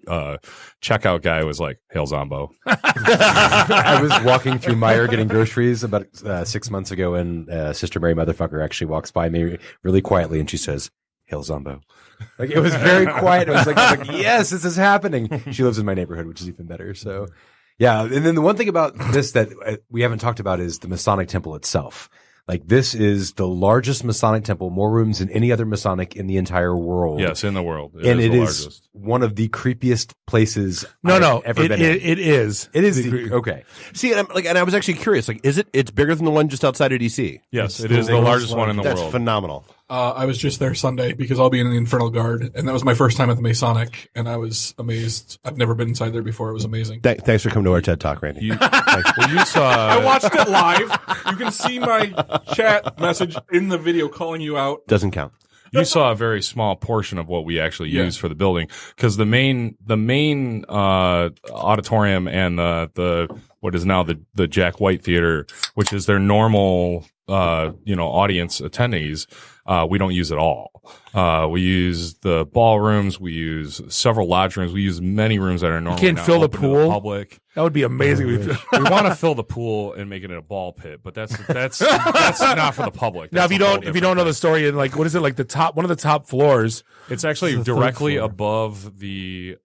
checkout guy was like, "Hail Zombo." I was walking through Meijer getting groceries about 6 months ago, and Sister Mary Motherfucker actually walks by me really quietly, and she says, "Hail Zombo." Like, it was very quiet. I was like, yes, this is happening. She lives in my neighborhood, which is even better. So. Yeah, and then the one thing about this that we haven't talked about is the Masonic Temple itself. Like, this is the largest Masonic temple, more rooms than any other Masonic in the entire world. Yes, in the world. It is one of the creepiest places I've ever been in. It is. It is. Okay. See, and I was actually curious, like, it's bigger than the one just outside of DC? Yes, it is the largest one in the world. That's phenomenal. I was just there Sunday because I'll be in the Infernal Guard, and that was my first time at the Masonic, and I was amazed. I've never been inside there before. It was amazing. Thanks for coming to our TED Talk, Randy. Well, you saw. I watched it live. You can see my chat message in the video calling you out. Doesn't count. You saw a very small portion of what we actually use for the building, because the main auditorium and the what is now the Jack White Theater, which is their normal audience attendees, we don't use it all. We use the ballrooms. We use several lodge rooms. We use many rooms that are normally can't not fill the open to pool? public. That would be amazing. We want to fill the pool and make it a ball pit, but that's not for the public. Now, That's if you don't know the story, and like, what is it like one of the top floors? It's actually directly above the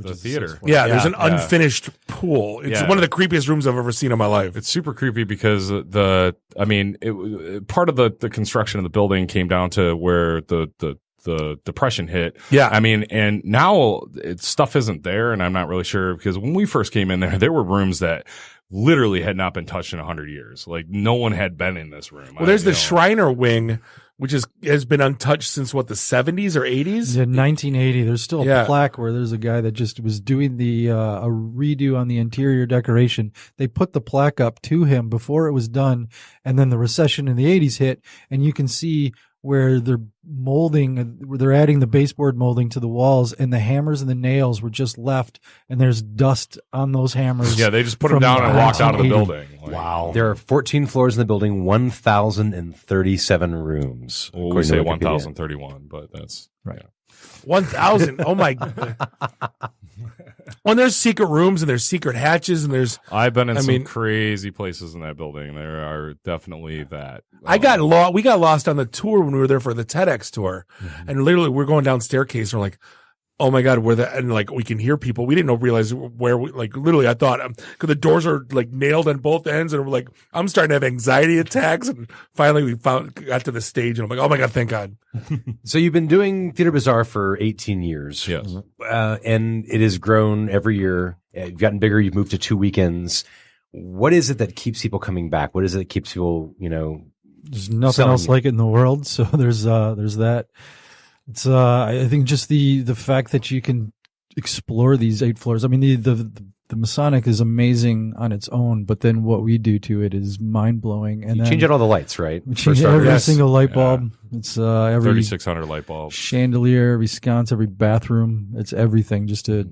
theater. Yeah, there's an unfinished pool. It's one of the creepiest rooms I've ever seen in my life. It's super creepy because part of the construction of the building came down to where the depression hit. Yeah. I mean, and now stuff isn't there, and I'm not really sure, because when we first came in there were rooms that literally had not been touched in 100 years. Like, no one had been in this room. Well, there's the Shriner wing, which has been untouched since what, the 70s or 80s? Yeah, 1980. There's still a plaque where there's a guy that just was doing a redo on the interior decoration. They put the plaque up to him before it was done, and then the recession in the 80s hit, and you can see where they're adding the baseboard molding to the walls, and the hammers and the nails were just left, and there's dust on those hammers. Yeah, they just put them down and walked out of the building. Wow. There are 14 floors in the building, 1,037 rooms. Well, we say 1,031, but that's right. Yeah. 1,000. Oh my God. Well, there's secret rooms and there's secret hatches and there's. I've been in some crazy places in that building. There are definitely that. We got lost on the tour when we were there for the TEDx tour, and literally we're going down staircase and we're like, oh my God, and like we can hear people. We didn't realize where literally I thought, because the doors are like nailed on both ends, and we're like, I'm starting to have anxiety attacks, and finally we got to the stage, and I'm like, oh my God, thank God. So you've been doing Theater Bazaar for 18 years. Yes. And it has grown every year. You've gotten bigger. You've moved to 2 weekends. What is it that keeps people coming back? What is it that keeps people, there's nothing else like it in the world. So there's that. It's I think just the fact that you can explore these 8 floors. I mean, the Masonic is amazing on its own, but then what we do to it is mind blowing. And you change out all the lights, right? We change every single light bulb. Yeah. It's every 3,600 light bulbs, chandelier, every sconce, every bathroom. It's everything just to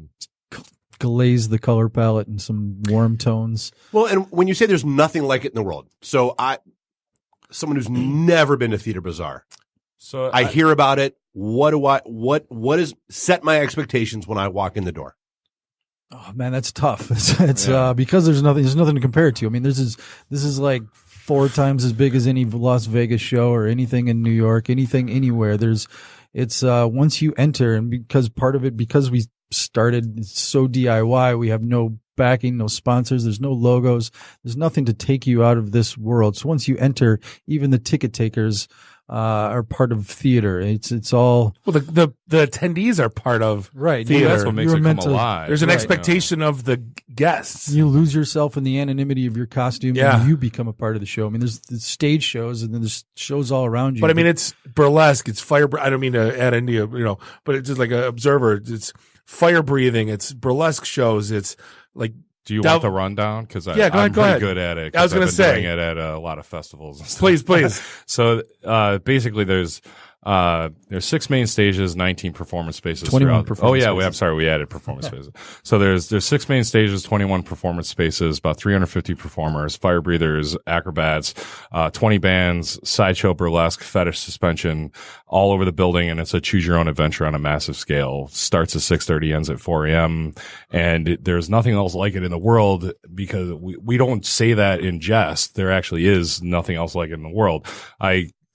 glaze the color palette in some warm tones. Well, and when you say there's nothing like it in the world, so someone who's never been to Theater Bazaar. So I hear about it. What is set my expectations when I walk in the door? Oh man, that's tough. It's because there's nothing to compare it to. I mean, this is like 4 times as big as any Las Vegas show or anything in New York, anything anywhere. It's once you enter, and because we started so DIY, we have no backing, no sponsors, there's no logos, there's nothing to take you out of this world. So once you enter, even the ticket takers are part of theater. It's all the attendees are part of theater. That's what makes it come alive. There's an expectation of the guests. You lose yourself in the anonymity of your costume, and you become a part of the show. I mean, there's stage shows, and then there's shows all around you. But I mean, it's burlesque. It's fire. I don't mean to add into but it's just like an observer. It's fire breathing. It's burlesque shows. It's like. Do you want the rundown? Because I'm go pretty ahead. good at it. I was going to say. Doing it at a lot of festivals and stuff. Please. So basically, there's 6 main stages, 19 performance spaces. 21 performance spaces. I'm sorry, we added performance spaces. So there's 6 main stages, 21 performance spaces, about 350 performers, fire breathers, acrobats, 20 bands, sideshow, burlesque, fetish, suspension, all over the building, and it's a choose your own adventure on a massive scale. Starts at 6:30, ends at 4 a.m. And there's nothing else like it in the world, because we don't say that in jest. There actually is nothing else like it in the world.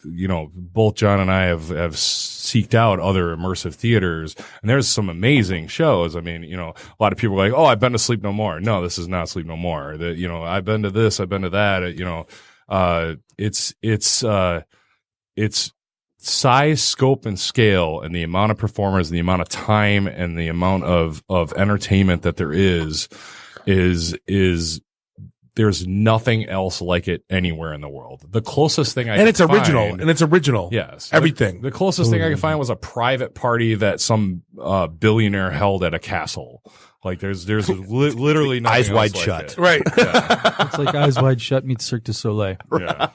Both John and I have seeked out other immersive theaters, and there's some amazing shows. I mean, a lot of people are like, oh, I've been to Sleep No More. No, this is not Sleep No More. I've been to this, I've been to that. It's size, scope, and scale, and the amount of performers, the amount of time, and the amount of entertainment that there is there's nothing else like it anywhere in the world. The closest thing it's original. Yes. Everything. The closest thing I could find was a private party that some billionaire held at a castle. Like there's literally nothing Eyes Wide else Shut. Like it. Right. Yeah. It's like Eyes Wide Shut meets Cirque du Soleil. Yeah.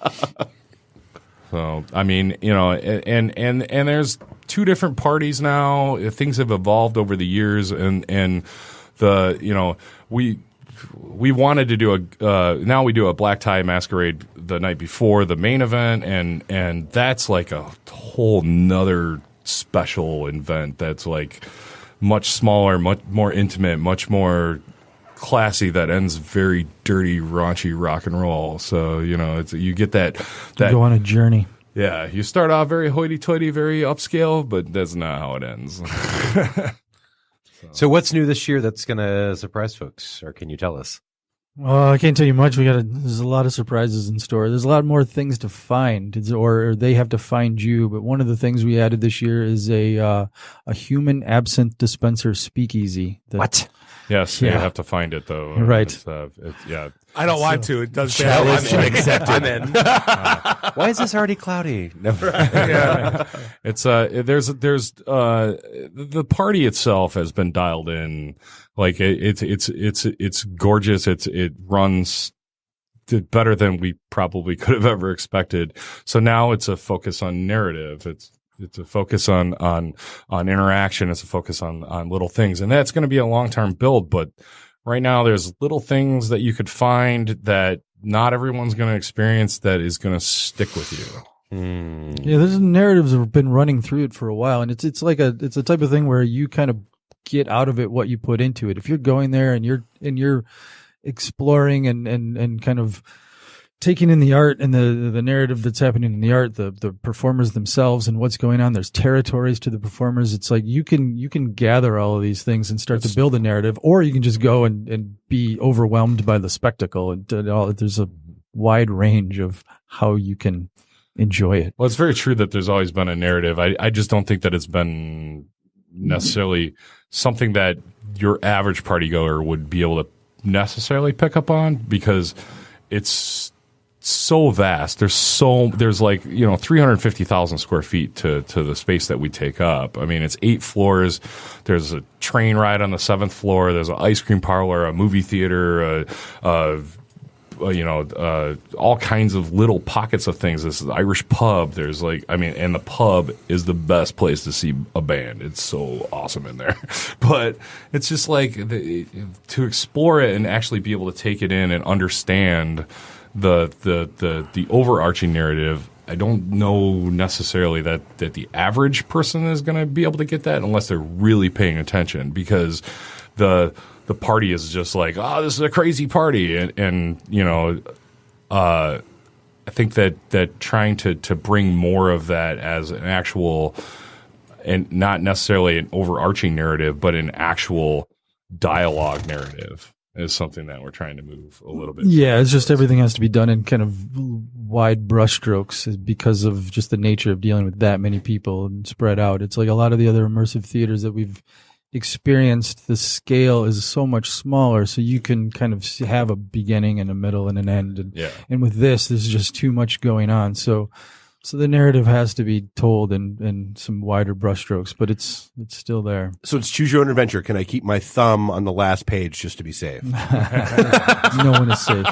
So, I mean, and there's 2 different parties now. Things have evolved over the years, and we wanted to do now we do a black tie masquerade the night before the main event, and that's like a whole nother special event that's like much smaller, much more intimate, much more classy, that ends very dirty, raunchy rock and roll. So, you get that You go on a journey. Yeah, you start off very hoity-toity, very upscale, but that's not how it ends. So what's new this year that's going to surprise folks, or can you tell us? I can't tell you much. There's a lot of surprises in store. There's a lot more things to find, or they have to find you. But one of the things we added this year is a human absinthe dispenser speakeasy. What? Yes, Yeah. you have to find it though. Right. Yeah. I don't want to. It does Challenge accepted. I'm in. Why is this already cloudy? No. Yeah. It's there's the party itself has been dialed in. Like it's gorgeous. It runs better than we probably could have ever expected. So now it's a focus on narrative. It's a focus on interaction. It's a focus on little things, and that's going to be a long-term build. But right now, there's little things that you could find that not everyone's going to experience that is going to stick with you. Yeah, there's narratives that have been running through it for a while, and it's a type of thing where you kind of get out of it what you put into it. If you're going there and you're exploring and kind of taking in the art and the narrative that's happening in the art, the performers themselves and what's going on, there's territories to the performers. It's like you can gather all of these things and start to build a narrative, or you can just go and be overwhelmed by the spectacle. And there's a wide range of how you can enjoy it. Well, it's very true that there's always been a narrative. I just don't think that it's been necessarily something that your average partygoer would be able to necessarily pick up on, because it's so vast. There's like 350,000 square feet to the space that we take up. I mean, it's 8 floors. There's a train ride on the 7th floor. There's an ice cream parlor, a movie theater, all kinds of little pockets of things. This is the Irish pub. There's and the pub is the best place to see a band. It's so awesome in there. But it's just like to explore it and actually be able to take it in and understand the overarching narrative. I don't know necessarily that the average person is going to be able to get that unless they're really paying attention, because the party is just like, this is a crazy party. And I think that trying to bring more of that as an actual, and not necessarily an overarching narrative, but an actual dialogue narrative is something that we're trying to move a little bit. Yeah, it's just everything has to be done in kind of wide brushstrokes because of just the nature of dealing with that many people and spread out. It's like a lot of the other immersive theaters that we've experienced, the scale is so much smaller, so you can kind of have a beginning and a middle and an end. And with this, there's just too much going on. So the narrative has to be told in some wider brushstrokes, but it's still there. So it's choose your own adventure. Can I keep my thumb on the last page just to be safe? No one is safe.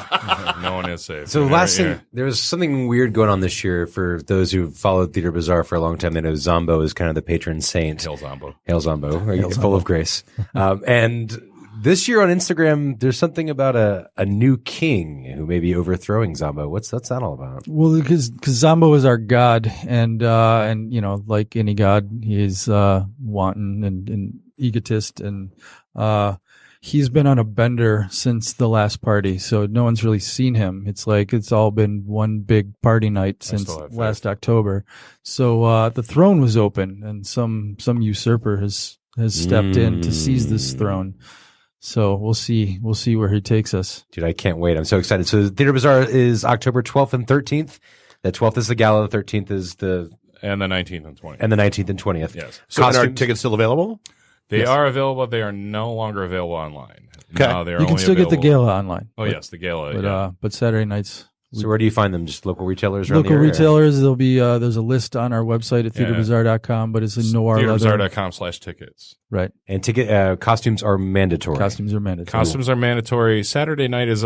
No one is safe. So last thing, there was something weird going on this year for those who've followed Theater Bazaar for a long time. They know Zombo is kind of the patron saint. Hail Zombo. Hail Zombo. He's full of grace. And this year on Instagram, there's something about a new king who may be overthrowing Zombo. What's that all about? Well, because Zombo is our god, and like any god, he is wanton and egotist, and he's been on a bender since the last party, so no one's really seen him. It's like it's all been one big party night since last October. So the throne was open, and some usurper has stepped in to seize this throne. So we'll see where he takes us. Dude, I can't wait. I'm so excited. So Theater Bazaar is October 12th and 13th. The 12th is the gala, the 13th is and the 19th and 20th. And the 19th and 20th. Yes. So are tickets still available? They are available. They are no longer available online. Okay. No, You can still get the gala online. Yes, the gala. But Saturday nights. So where do you find them? Just local retailers around Local the area? retailers. There'll be there's a list on our website at theaterbazaar.com, but it's in Noir Leather. Theaterbazaar.com/tickets. Right. And costumes are mandatory. Costumes are mandatory. Costumes are mandatory. Saturday night is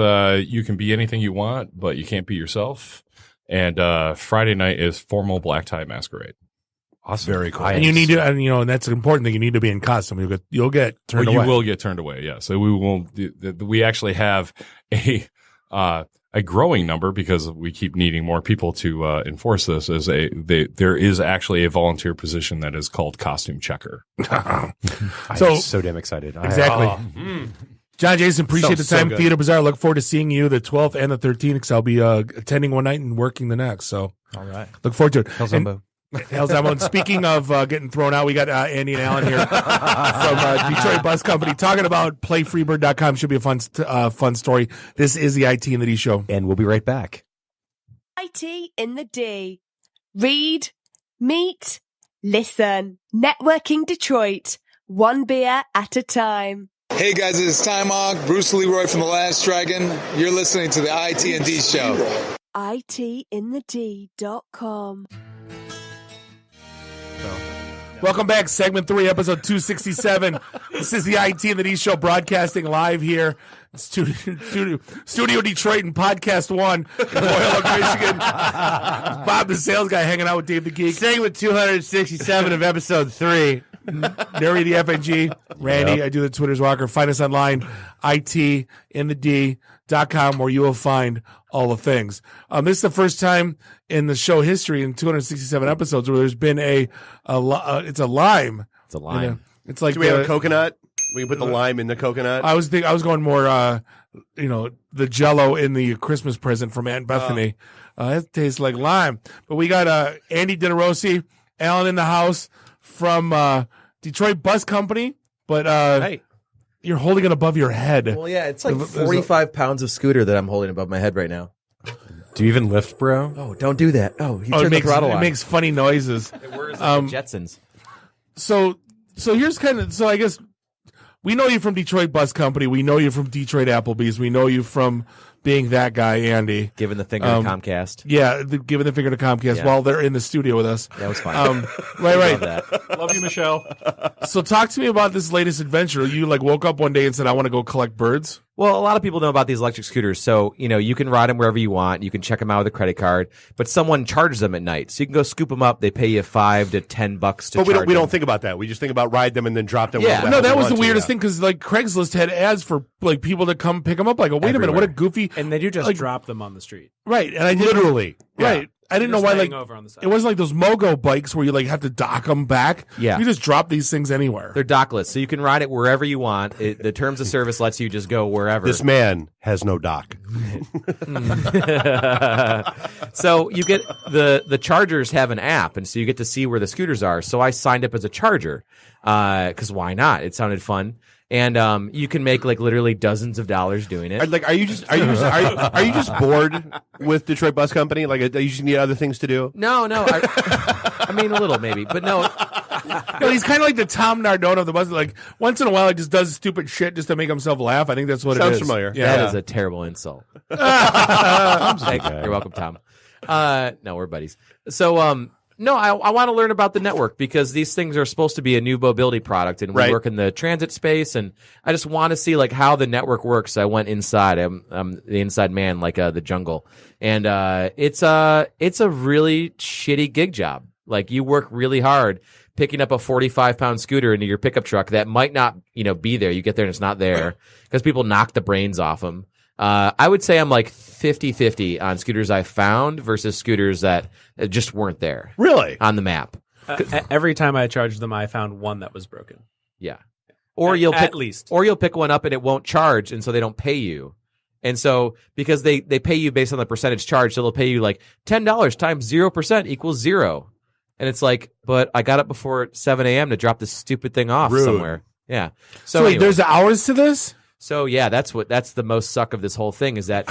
you can be anything you want, but you can't be yourself. And Friday night is formal black tie masquerade. Awesome. Very cool. And you need to, and that's an important thing. You need to be in costume. You'll get turned away. You will get turned away. Yeah. So we won't. We actually have a growing number because we keep needing more people to enforce this. There is actually a volunteer position that is called costume checker. I'm so damn excited. Exactly. John Jason, appreciate the time. Theater Bazaar. Look forward to seeing you the 12th and the 13th because I'll be attending one night and working the next. So, all right. Look forward to it. El Zumbo. El Zumbo. And speaking of getting thrown out, we got Andy and Alan here from Detroit Bus Company talking about PlayFreeBird.com. Should be a fun story. This is the IT and the D Show. And we'll be right back. IT in the D. Read, meet, listen. Networking Detroit. One beer at a time. Hey guys, it's Time Hawk, Bruce Leroy from The Last Dragon. You're listening to the IT&D Show. itinthed.com. Welcome back, segment 3, episode 267. This is the IT and the D Show, broadcasting live here, Studio Detroit and Podcast 1 in Royal Oak, Michigan. Bob, the sales guy, hanging out with Dave the Geek. Segment 267 of episode 3. Nary the FNG. Randy, I do the Twitter's Walker. Find us online, itinthed.com, where you will find all the things. This is the first time in the show history in 267 episodes where there's been it's a lime. It's a lime. It's like we have a coconut. We can put the lime in the coconut. I was going more, the Jell-O in the Christmas present from Aunt Bethany. It tastes like lime. But we got Andy DiNerosi, Alan in the house from Detroit Bus Company. But hey, you're holding it above your head. Well, yeah, it's like 45 pounds of scooter that I'm holding above my head right now. Do you even lift, bro? Oh, don't do that. Oh, he turned the throttle on. It makes funny noises. It whirs like the Jetsons. So here's I guess we know you from Detroit Bus Company. We know you from Detroit Applebee's. We know you from being that guy, Andy. Giving the finger to Comcast. Yeah, giving the finger to Comcast while they're in the studio with us. That was fun. Right. Love you, Michelle. So talk to me about this latest adventure. You woke up one day and said, I want to go collect birds. Well, a lot of people know about these electric scooters. So, you can ride them wherever you want. You can check them out with a credit card, but someone charges them at night. So you can go scoop them up. They pay you $5 to $10 to But we don't think about that. We just think about ride them and then drop them. Yeah. No, that was the weirdest thing because Craigslist had ads for people to come pick them up. Wait a minute, what a goofy. And they do just drop them on the street. Right. And I literally. Right. I didn't know why over on the side. It wasn't like those Mogo bikes where you have to dock them back. Yeah. You just drop these things anywhere. They're dockless, so you can ride it wherever you want. The terms of service lets you just go wherever. This man has no dock. So you get the chargers have an app, and so you get to see where the scooters are. So I signed up as a charger because why not? It sounded fun. And you can make literally dozens of dollars doing it. Are you just bored with Detroit Bus Company? You just need other things to do? No. I mean, a little maybe, but no. No, he's kind of like the Tom Nardone of the bus. Once in a while, he just does stupid shit just to make himself laugh. I think that's what it is. Sounds familiar. Yeah. That is a terrible insult. You're welcome, Tom. No, we're buddies. So, no, I want to learn about the network because these things are supposed to be a new mobility product, and we work in the transit space, and I just want to see how the network works. I went inside. I'm the inside man, the jungle, and it's a really shitty gig job. You work really hard picking up a 45-pound scooter into your pickup truck that might not be there. You get there and it's not there because people knock the brains off them. I would say I'm 50-50 on scooters I found versus scooters that just weren't there. Really? On the map. Every time I charged them, I found one that was broken. Yeah. Or you'll pick one up and it won't charge, and so they don't pay you. And so because they pay you based on the percentage charge, so they'll pay you $10 times 0% equals 0. And it's but I got up before 7 a.m. to drop this stupid thing off somewhere. Yeah. So wait, there's hours to this? So yeah, that's the most suck of this whole thing is that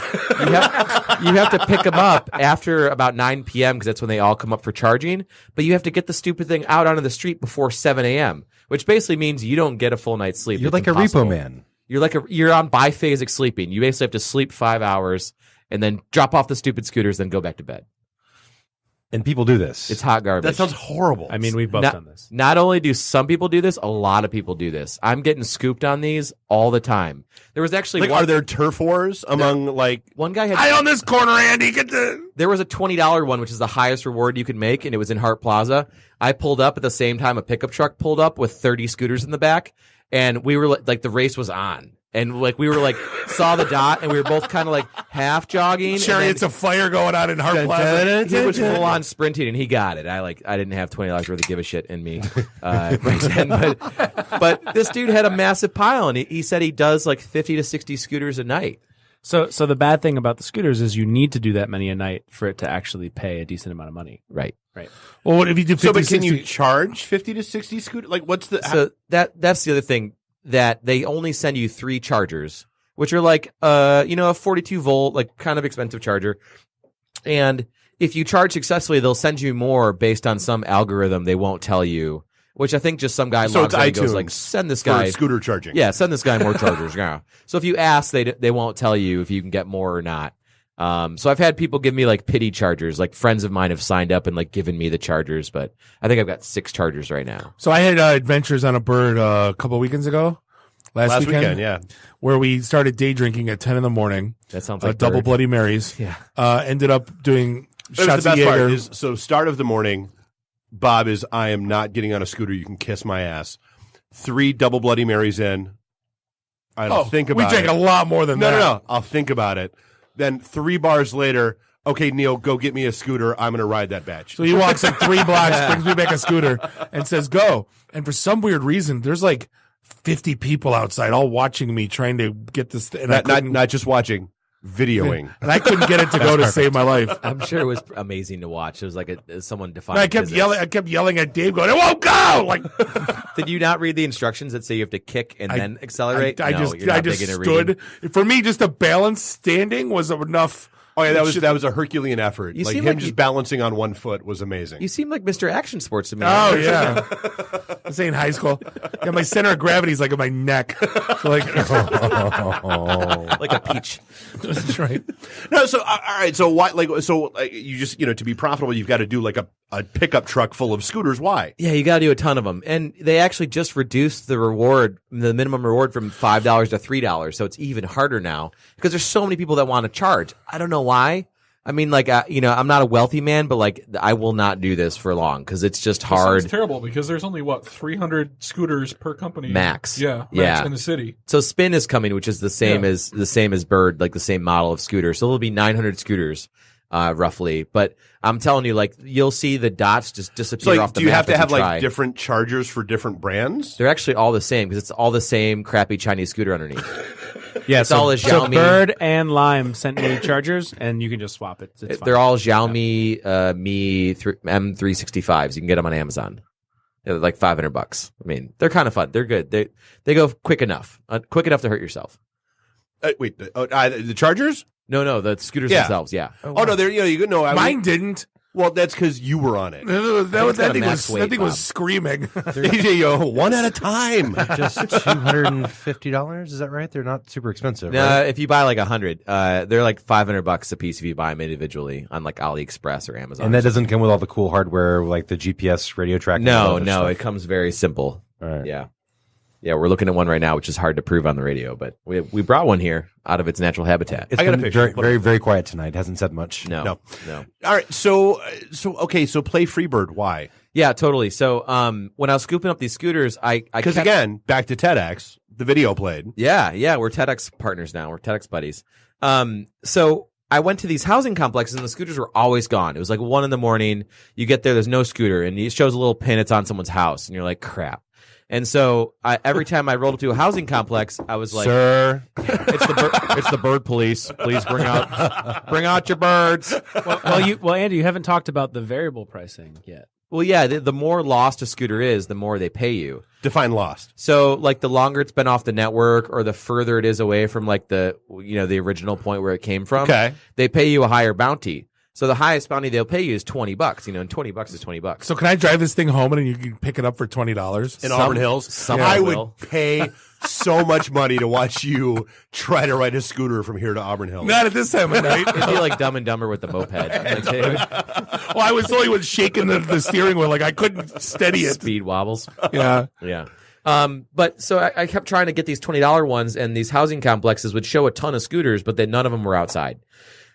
you have to pick them up after about 9 p.m. because that's when they all come up for charging. But you have to get the stupid thing out onto the street before 7 a.m., which basically means you don't get a full night's sleep. You're like a repo man. You're on biphasic sleeping. You basically have to sleep 5 hours and then drop off the stupid scooters, then go back to bed. And people do this. It's hot garbage. That sounds horrible. I mean, we've both done this. Not only do some people do this, a lot of people do this. I'm getting scooped on these all the time. There was actually are there turf wars among one guy had I own this corner, Andy. Get the. There was a $20 one, which is the highest reward you could make, and it was in Hart Plaza. I pulled up at the same time a pickup truck pulled up with 30 scooters in the back, and we were like the race was on. And we were saw the dot, and we were both kind of half jogging. Chariots of fire going on in Hart Plaza. He was full on sprinting, and he got it. I didn't have $20 worth of give a shit in me right then. But this dude had a massive pile, and he said he does 50 to 60 scooters a night. So the bad thing about the scooters is you need to do that many a night for it to actually pay a decent amount of money. Right. Well, what if you do 50, but can 60? you charge 50 to 60 scooters? What's the? So that's the other thing. That they only send you 3 chargers, which are a 42 volt, kind of expensive charger. And if you charge successfully, they'll send you more based on some algorithm they won't tell you, which I think just some guy logs in and goes send this guy scooter charging. Yeah, send this guy more chargers. Yeah. So if you ask, they won't tell you if you can get more or not. So I've had people give me pity chargers. Friends of mine have signed up and given me the chargers, but I think I've got 6 chargers right now. So I had adventures on a bird a couple of weekends ago. Last weekend, yeah, where we started day drinking at 10 in the morning. That sounds like double bird. Bloody Marys. Yeah. Ended up doing shots the of best part Jaeger. is, so start of the morning, Bob is, I am not getting on a scooter. You can kiss my ass. 3 double Bloody Marys in. I'll think about it. We drank a lot more than that. No. I'll think about it. Then 3 bars later, okay, Neil, go get me a scooter. I'm going to ride that batch. So he walks 3 blocks, brings me back a scooter, and says, go. And for some weird reason, there's 50 people outside all watching me trying to get this. And not just watching, videoing. And I couldn't get it to go to save my life. I'm sure it was amazing to watch. It was someone defined. I kept yelling at Dave, going, "It won't go!" Did you not read the instructions that say you have to kick and then accelerate? I just stood. For me, just a balance standing was enough. Oh yeah, that was a Herculean effort. You seem him just balancing on one foot was amazing. You seem like Mr. Action Sports to me. Oh yeah, I say in high school. Yeah, my center of gravity is in my neck, so like a peach. That's right. No, so all right. So why? You just to be profitable, you've got to do a pickup truck full of scooters. Why? Yeah, you got to do a ton of them, and they actually just reduced the minimum reward from $5 to $3, so it's even harder now because there's so many people that want to charge. I don't know why. I mean, I'm not a wealthy man, but I will not do this for long because it's just hard. It's terrible because there's only 300 scooters per company max. Yeah, max in the city. So Spin is coming, which is the same as Bird, the same model of scooter. So there'll be 900 scooters. Roughly, but I'm telling you, you'll see the dots just disappear off the map. Do you have to have different different chargers for different brands? They're actually all the same because it's all the same crappy Chinese scooter underneath. Yeah, it's all a so Xiaomi. Bird and Lime sent me chargers, and you can just swap it. It's fine. They're all Xiaomi M365s. You can get them on Amazon. They're $500. I mean, they're kind of fun. They're good. They go quick enough to hurt yourself. Wait, the chargers? No, the scooters themselves. Yeah. Oh no, they're mine didn't. Well, that's because you were on it. That thing was screaming. One at a time. Just $250. Is that right? They're not super expensive. No, right? if you buy 100, they're $500 a piece if you buy them individually on AliExpress or Amazon. And that doesn't come with all the cool hardware like the GPS radio tracking. No, it comes very simple. All right. Yeah, we're looking at one right now, which is hard to prove on the radio, but we brought one here out of its natural habitat. It's been very, very, very quiet tonight. Hasn't said much. No. All right. So play Freebird. Why? Yeah, totally. So when I was scooping up these scooters, because again, back to TEDx, the video played. Yeah, we're TEDx partners now. We're TEDx buddies. So I went to these housing complexes and the scooters were always gone. It was 1 a.m. You get there's no scooter, and it shows a little pin. It's on someone's house, and you're like, crap. And so every time I rolled up to a housing complex, I was like, "Sir, it's the bird police. Please bring out your birds." Well, Andy, you haven't talked about the variable pricing yet. Well, yeah, the more lost a scooter is, the more they pay you. Define lost. So, the longer it's been off the network, or the further it is away from the original point where it came from, okay, they pay you a higher bounty. So the highest bounty they'll pay you is $20, and $20 is $20. So can I drive this thing home and you can pick it up for $20 in Auburn Hills? I would pay so much money to watch you try to ride a scooter from here to Auburn Hills. Not at this time of night. It'd be like Dumb and Dumber with the moped. Well, I was only shaking the steering wheel, like I couldn't steady it. Speed wobbles. Yeah. Yeah. But so I kept trying to get these $20 ones, and these housing complexes would show a ton of scooters, but then none of them were outside.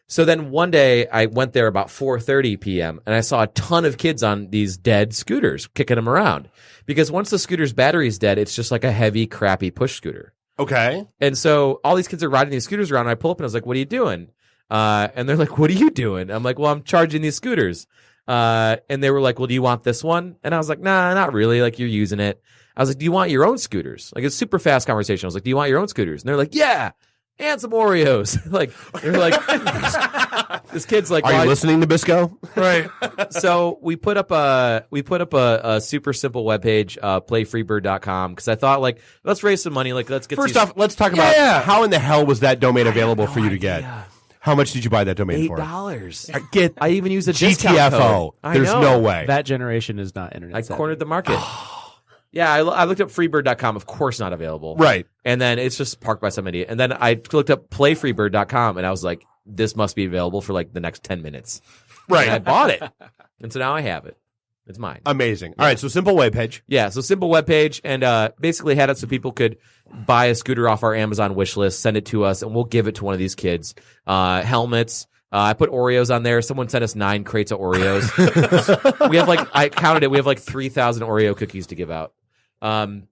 So then one day I went there about 4:30 p.m. and I saw a ton of kids on these dead scooters kicking them around, because once the scooter's battery is dead, it's just like a heavy, crappy push scooter. Okay. And so all these kids are riding these scooters around, and I pull up and I was like, "What are you doing?" And they're like, "What are you doing?" I'm like, "Well, I'm charging these scooters." And they were like, "Well, do you want this one?" And I was like, "Nah, not really. Like, you're using it." I was like, "Do you want your own scooters?" Like, it's super fast conversation. I was like, "Do you want your own scooters?" And they're like, "Yeah. And some Oreos." They're like, this kid's like, "Are you listening to Bisco?" Right. So we put up a super simple webpage, PlayFreeBird.com, because I thought, like, let's raise some money. Like, let's get First off, let's talk about how in the hell was that domain available for you to get? How much did you buy that domain for? $8. I even used a discount GTFO. code. There's no way. That generation is not internet I savvy. cornered the market. Yeah, I looked up freebird.com. Of course, not available. Right. And then it's just parked by some idiot. And then I looked up playfreebird.com, and I was like, this must be available for like the next 10 minutes. Right. And I bought it. And so now I have it. It's mine. Amazing. All right, so simple webpage. Yeah, so simple webpage, and basically had it so people could buy a scooter off our Amazon wish list, send it to us, and we'll give it to one of these kids. Helmets. I put Oreos on there. Someone sent us 9 crates of Oreos. We have I counted it. We have 3,000 Oreo cookies to give out. And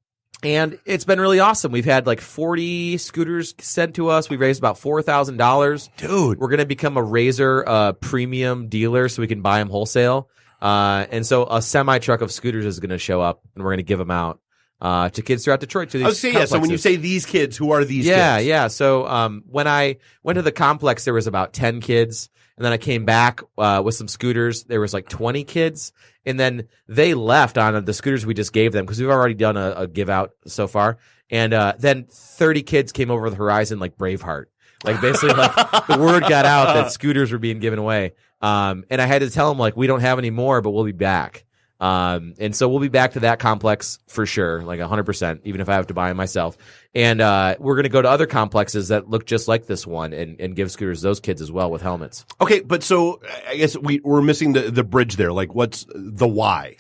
it's been really awesome. We've had 40 scooters sent to us. We've raised about $4,000. Dude. We're going to become a Razor premium dealer so we can buy them wholesale. And so a semi truck of scooters is going to show up, and we're going to give them out to kids throughout Detroit. To these I was saying, so when you say these kids, who are these kids? Yeah. So when I went to the complex, there was about 10 kids. And then I came back with some scooters. There was 20 kids. And then they left on the scooters we just gave them, because we've already done a give out so far. And then 30 kids came over the horizon like Braveheart. Basically, the word got out that scooters were being given away. And I had to tell them, we don't have any more, but we'll be back. And so we'll be back to that complex for sure, 100%, even if I have to buy them myself. And we're going to go to other complexes that look just like this one and give scooters to those kids as well with helmets. Okay, but so I guess we're missing the bridge there. What's the why?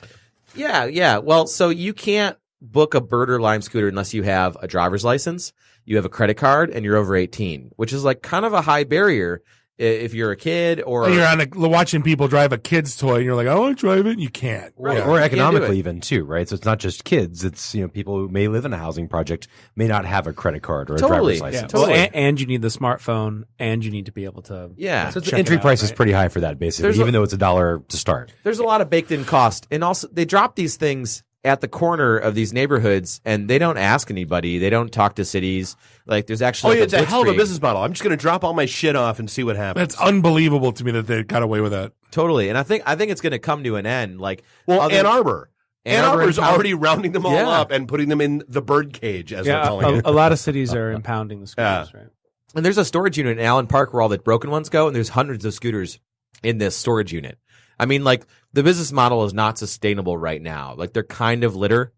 Yeah. Well, so you can't book a Bird or Lime scooter unless you have a driver's license, you have a credit card, and you're over 18, which is kind of a high barrier. If you're a kid or you're watching people drive a kid's toy and you're like, I want to drive it, and you can't. Right. Yeah. Or economically even too, right? So it's not just kids. It's, people who may live in a housing project may not have a credit card or a driver's license. Yeah. Well, and you need the smartphone, and you need to be able to So the entry price is pretty high for that, basically, even though it's $1 to start. There's a lot of baked in cost. And also they drop these things at the corner of these neighborhoods, and they don't ask anybody. They don't talk to cities. There's actually it's a hell of a business model. I'm just going to drop all my shit off and see what happens. That's unbelievable to me that they got away with that. Totally. And I think it's going to come to an end. Ann Arbor. Ann Arbor's already rounding them all up and putting them in the bird cage, as they're calling it. A lot of cities are impounding the scooters, right? And there's a storage unit in Allen Park where all the broken ones go, and there's hundreds of scooters in this storage unit. I mean, the business model is not sustainable right now. They're kind of litter,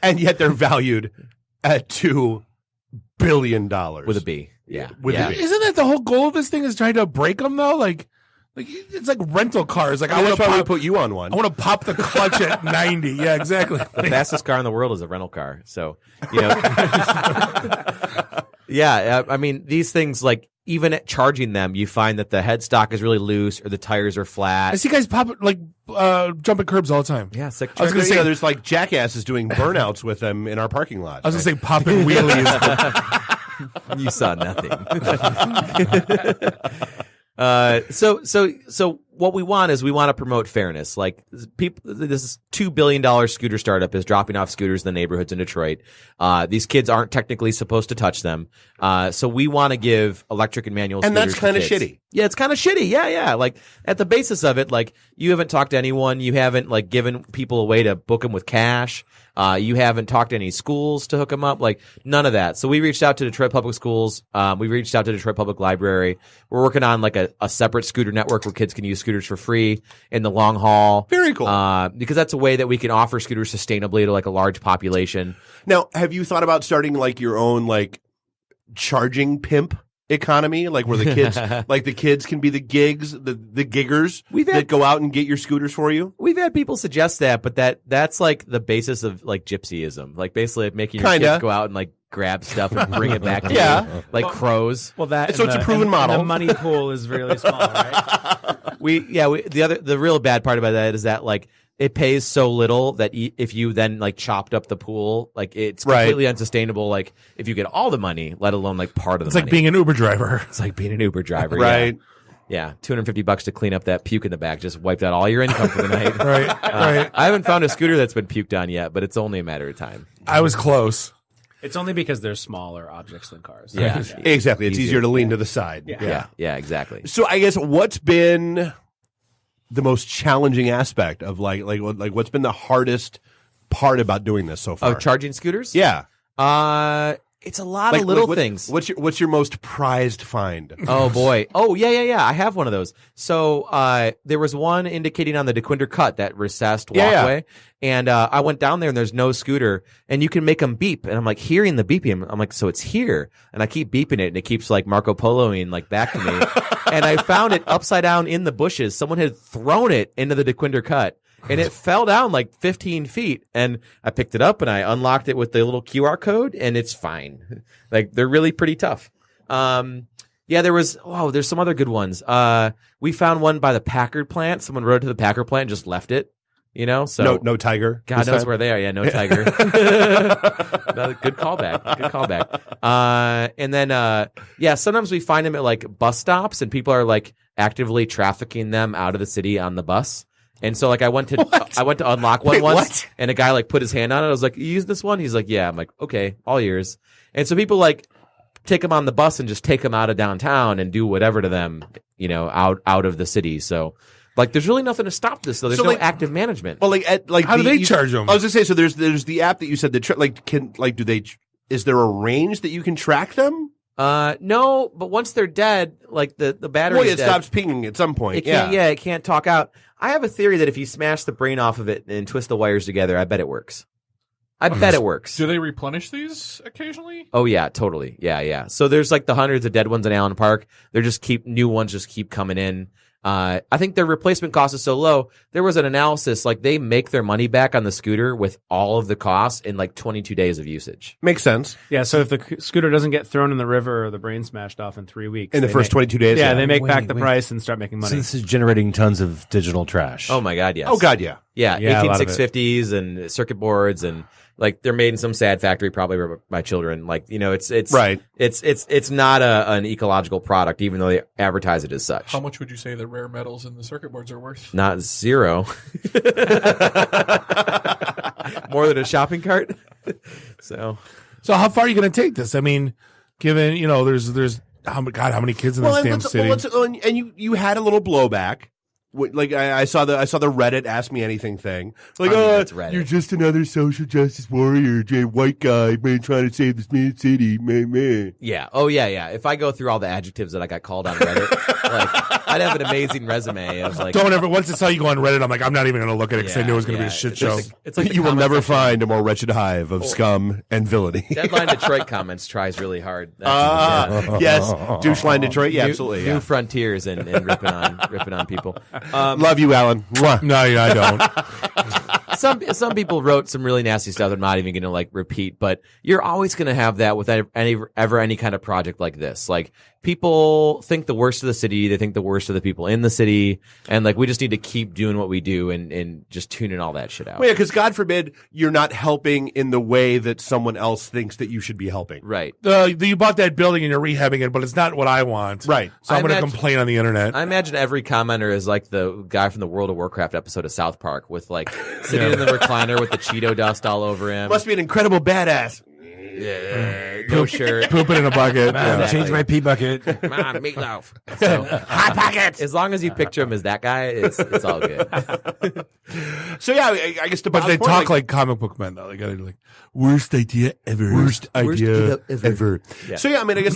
And yet they're valued at $2 billion. With a B. Yeah. With a B. Isn't that the whole goal of this thing, is trying to break them, though? It's like rental cars. I want to put you on one. I want to pop the clutch at 90. Yeah, exactly. The fastest car in the world is a rental car. So, yeah, I mean, these things, even at charging them, you find that the headstock is really loose or the tires are flat. I see guys pop jumping curbs all the time. Yeah, it's I was going to say, there's jackasses doing burnouts with them in our parking lot. I was going to say popping wheelies. You saw nothing. So what we want is we want to promote fairness. Like this $2 billion scooter startup is dropping off scooters in the neighborhoods in Detroit. These kids aren't technically supposed to touch them. So we want to give electric and manual And scooters that's kind of to kids. shitty. Yeah, it's kind of shitty. Yeah. Like at the basis of it, like you haven't talked to anyone. You haven't like given people a way to book them with cash. You haven't talked to any schools to hook them up. Like none of that. So we reached out to Detroit Public Schools. We reached out to Detroit Public Library. We're working on like a separate scooter network where kids can use scooters for free in the long haul. Very cool. Because that's a way that we can offer scooters sustainably to like a large population. Now, have you thought about starting like your own like charging pimp economy, like where the kids can be the gigs, the giggers that go out and get your scooters for you? We've had people suggest that, but that's like the basis of like gypsyism, like basically making your kids go out and like grab stuff and bring it back to you, like crows. Well, that so it's a proven model. And the money pool is really small, right? The real bad part about that is that like it pays so little that if you then like chopped up the pool, like it's completely unsustainable. Like if you get all the money, let alone like part of the money. It's like being an Uber driver. It's like being an Uber driver, right? Yeah, $250 to clean up that puke in the back just wiped out all your income for the night. Right. I haven't found a scooter that's been puked on yet, but it's only a matter of time. I was close. It's only because they're smaller objects than cars. Yeah. Exactly. It's easier to lean to the side. Yeah, exactly. So I guess what's been the most challenging aspect of like what's been the hardest part about doing this so far? Oh, charging scooters? Yeah. It's a lot of little things. What's your most prized find? Oh boy. Oh yeah. I have one of those. So there was one indicating on the DeQuinder Cut, that recessed walkway. And I went down there and there's no scooter and you can make them beep. And I'm like hearing the beeping. I'm like, so it's here. And I keep beeping it and it keeps like Marco Poloing like back to me. And I found it upside down in the bushes. Someone had thrown it into the DeQuinder Cut. And it fell down like 15 feet. And I picked it up and I unlocked it with the little QR code and it's fine. Like they're really pretty tough. There's some other good ones. We found one by the Packard plant. Someone rode to the Packard plant and just left it. You know, so no tiger. God knows where they are. Yeah, no tiger. Good callback. And then sometimes we find them at like bus stops and people are like actively trafficking them out of the city on the bus. And so like I went to unlock one once and a guy like put his hand on it. I was like, you use this one? He's like, yeah. I'm like, okay, all yours. And so people like take them on the bus and just take them out of downtown and do whatever to them, you know, out of the city. So like there's really nothing to stop this though. There's no active management. Well, how do they charge them? I was gonna say, so there's the app that you said that is there a range that you can track them? No, but once they're dead, like the battery it stops pinging at some point. It can't talk out. I have a theory that if you smash the brain off of it and twist the wires together, I bet it works. It works. Do they replenish these occasionally? Oh yeah, totally. Yeah. So there's like the hundreds of dead ones in Allen Park. New ones just keep coming in. I think their replacement cost is so low. There was an analysis, like they make their money back on the scooter with all of the costs in like 22 days of usage. Makes sense. Yeah. So if the scooter doesn't get thrown in the river or the brain smashed off in 3 weeks, in the first 22 days, they make back the price and start making money. So this is generating tons of digital trash. Oh my God, yes. Oh God, yeah. Yeah, 18650s and circuit boards and like they're made in some sad factory probably by children. Like, you know, it's right. It's not an ecological product, even though they advertise it as such. How much would you say the rare metals in the circuit boards are worth? Not zero. More than a shopping cart. So how far are you going to take this? I mean, given, you know, there's how many kids in this damn city? And you had a little blowback. Like I saw the Reddit Ask Me Anything thing. Like, you're just another social justice warrior, white guy, man, trying to save this man city, man. Yeah. Oh yeah. If I go through all the adjectives that I got called on Reddit, like I'd have an amazing resume. I was like, don't ever. Once I saw you go on Reddit, I'm like, I'm not even going to look at it because I knew it was going to be a shit show. It's like you will never find a more wretched hive of scum and villainy. Deadline Detroit comments tries really hard. Yes, Doucheline Detroit. Yeah, absolutely. New frontiers and ripping on people. Love you, Alan. Mwah. No, I don't. Some people wrote some really nasty stuff that I'm not even going to like repeat, but you're always going to have that with any kind of project like this. Like people think the worst of the city. They think the worst of the people in the city. And like, we just need to keep doing what we do and just tuning all that shit out. Well, yeah, because God forbid you're not helping in the way that someone else thinks that you should be helping. Right. You bought that building and you're rehabbing it, but it's not what I want. Right. So I'm going to complain on the internet. I imagine every commenter is like the guy from the World of Warcraft episode of South Park with like sitting in the recliner with the Cheeto dust all over him. Must be an incredible badass. Yeah, no shirt. Pooping in a bucket. Change my pee bucket. Come on, meatloaf. So, Hot Pockets. As long as you picture him as that guy, it's all good. So yeah, I guess to But Bob's they point, talk like comic book men, though. They got to like, worst idea ever. Worst idea ever. Yeah. So yeah, I mean, I guess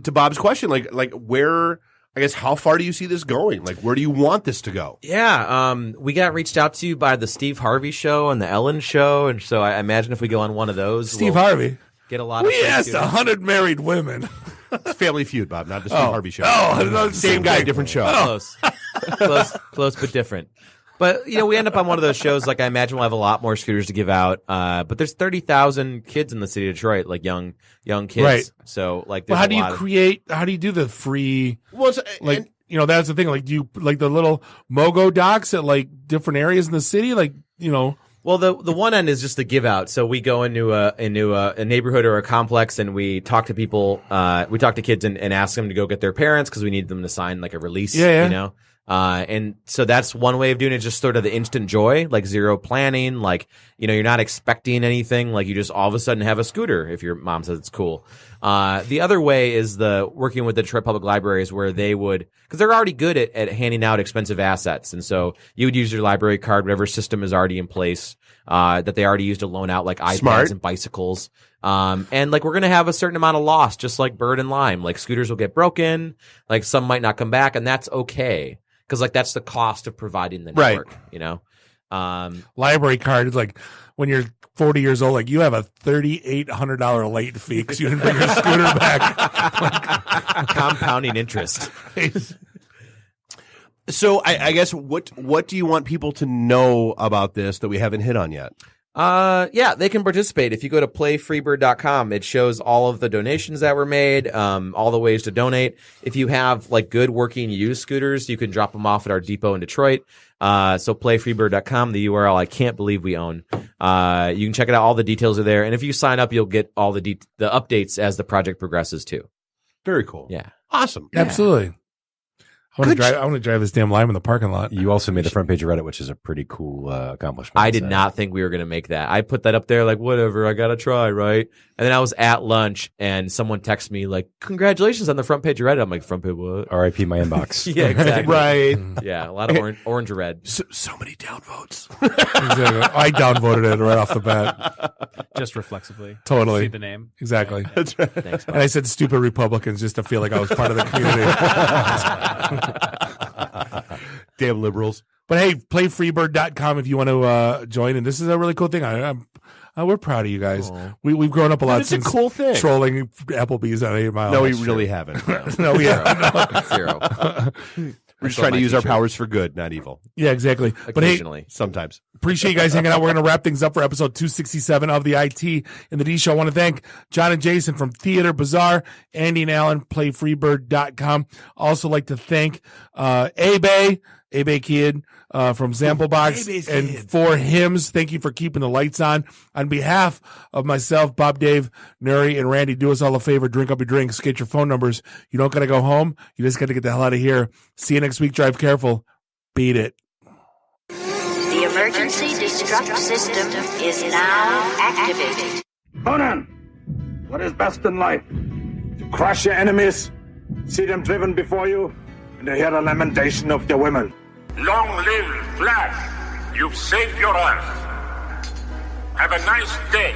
to Bob's question, like where, I guess, how far do you see this going? Like, where do you want this to go? Yeah, we got reached out to by the Steve Harvey show and the Ellen show, and so I imagine if we go on one of those, Steve Harvey. Get a lot. We asked 100 married women. It's Family Feud, Bob, not the Steve Harvey show. Oh, same guy, different show. Close, but different. But we end up on one of those shows. Like, I imagine we'll have a lot more scooters to give out. But there's 30,000 kids in the city of Detroit, like young kids. Right. So like, well, how do you do the free? Well, that's the thing. Like, do you like the little Mogo docs at like different areas in the city? Like, Well, the one end is just the give out. So we go into a neighborhood or a complex and we talk to people. We talk to kids and ask them to go get their parents because we need them to sign like a release. Yeah. And so that's one way of doing it. Just sort of the instant joy, like zero planning. Like, you're not expecting anything. Like, you just all of a sudden have a scooter if your mom says it's cool. The other way is the working with the Detroit Public Libraries, where they would, because they're already good at handing out expensive assets. And so you would use your library card, whatever system is already in place, that they already used to loan out like iPads and bicycles. And like, we're going to have a certain amount of loss, just like Bird and Lime. Like, scooters will get broken, like some might not come back, and that's okay. Cause like, that's the cost of providing the network, library card is like when you're 40 years old, like you have a $3,800 late fee because you didn't bring your scooter back. Compounding interest. So I guess what do you want people to know about this that we haven't hit on yet? Yeah, they can participate. If you go to PlayFreeBird.com, it shows all of the donations that were made, all the ways to donate. If you have like good working used scooters, you can drop them off at our depot in Detroit. So PlayFreeBird.com, the URL I can't believe we own. You can check it out. All the details are there. And if you sign up, you'll get all the updates as the project progresses too. Very cool. Yeah. Awesome. Yeah. Absolutely. I want to drive this damn Lime in the parking lot. You also made the front page of Reddit, which is a pretty cool accomplishment. I did not think we were going to make that. I put that up there like, whatever, I got to try, right? And then I was at lunch and someone texted me like, congratulations on the front page of Reddit. I'm like, front page what? RIP my inbox. Yeah, exactly. Right. Yeah, a lot of orange or red. So many downvotes. Exactly. I downvoted it right off the bat. Just reflexively. Totally. See the name. Exactly. That's right. Thanks, and I said stupid Republicans just to feel like I was part of the community. Damn liberals. But hey, playfreebird.com if you want to join. And this is a really cool thing. We're proud of you guys. We've grown up a lot It's a since cool thing. trolling Applebee's on 8 Mile. No, we really haven't. No, we haven't. Zero. We're just trying to use our powers for good, not evil. Yeah, exactly. Occasionally. But hey, sometimes. Appreciate you guys hanging out. We're going to wrap things up for episode 267 of the IT and the D Show. I want to thank John and Jason from Theater Bazaar, Andy and Alan, playfreebird.com. Also like to thank Abe Kid from Samplebox and For Hymns. Thank you for keeping the lights on. On behalf of myself, Bob, Dave, Nuri, and Randy, do us all a favor. Drink up your drinks. Get your phone numbers. You don't got to go home. You just got to get the hell out of here. See you next week. Drive careful. Beat it. The emergency destruct system is now activated. Conan, what is best in life? To crush your enemies, see them driven before you, and to hear the lamentation of their women. Long live Flash! You've saved your ass. Have a nice day.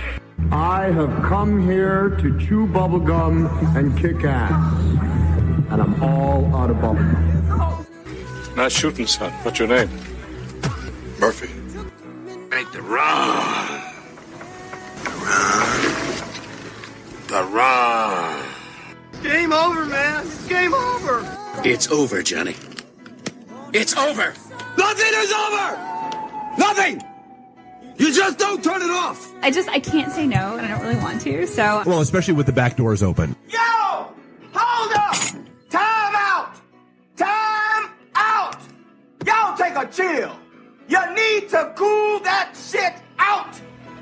I have come here to chew bubblegum and kick ass. And I'm all out of bubblegum. Nice shooting, son. What's your name? Murphy. Make the run. The run. Game over, man. It's game over. It's over, Johnny. It's over. Nothing is over. Nothing. You just don't turn it off. I can't say no, and I don't really want to, so. Well, especially with the back doors open. Yo! Hold up! take a chill. You need to cool that shit out.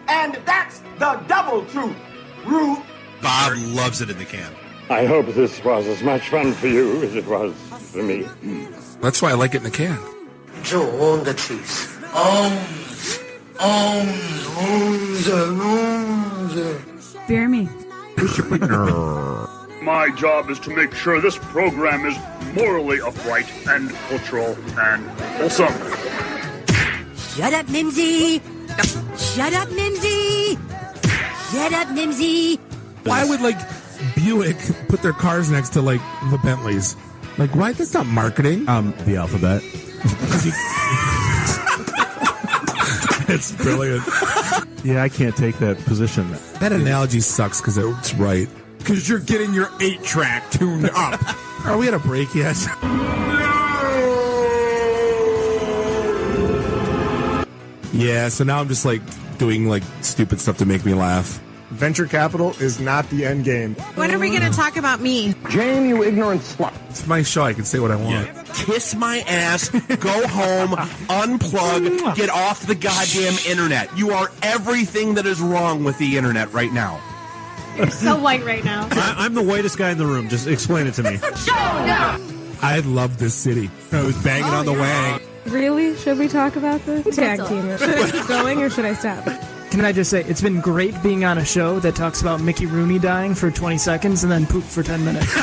And that's the double truth, Ruth. Bob loves it in the can. I hope this was as much fun for you as it was for me. That's why I like it in the can.就on the truth. Bear me. My job is to make sure this program is morally upright and cultural and wholesome. Shut up, Mimsy! Shut up, Mimsy! Shut up, Mimsy! Why would Buick put their cars next to the Bentleys? Why? That's not marketing. The alphabet. It's brilliant. Yeah, I can't take that position. That analogy sucks because it's right. Because you're getting your 8-track tuned up. Are we at a break yet? Yeah, so now I'm just doing stupid stuff to make me laugh. Venture capital is not the end game. When are we going to talk about me? Jane, you ignorant slut. It's my show. I can say what I want. Kiss my ass, go home, unplug, get off the goddamn internet. You are everything that is wrong with the internet right now. You're so white right now. I'm the whitest guy in the room. Just explain it to me. I love this city. I was banging on the wang. Really? Should we talk about this? Tag team. Should I keep going or should I stop? Can I just say, it's been great being on a show that talks about Mickey Rooney dying for 20 seconds and then poop for 10 minutes.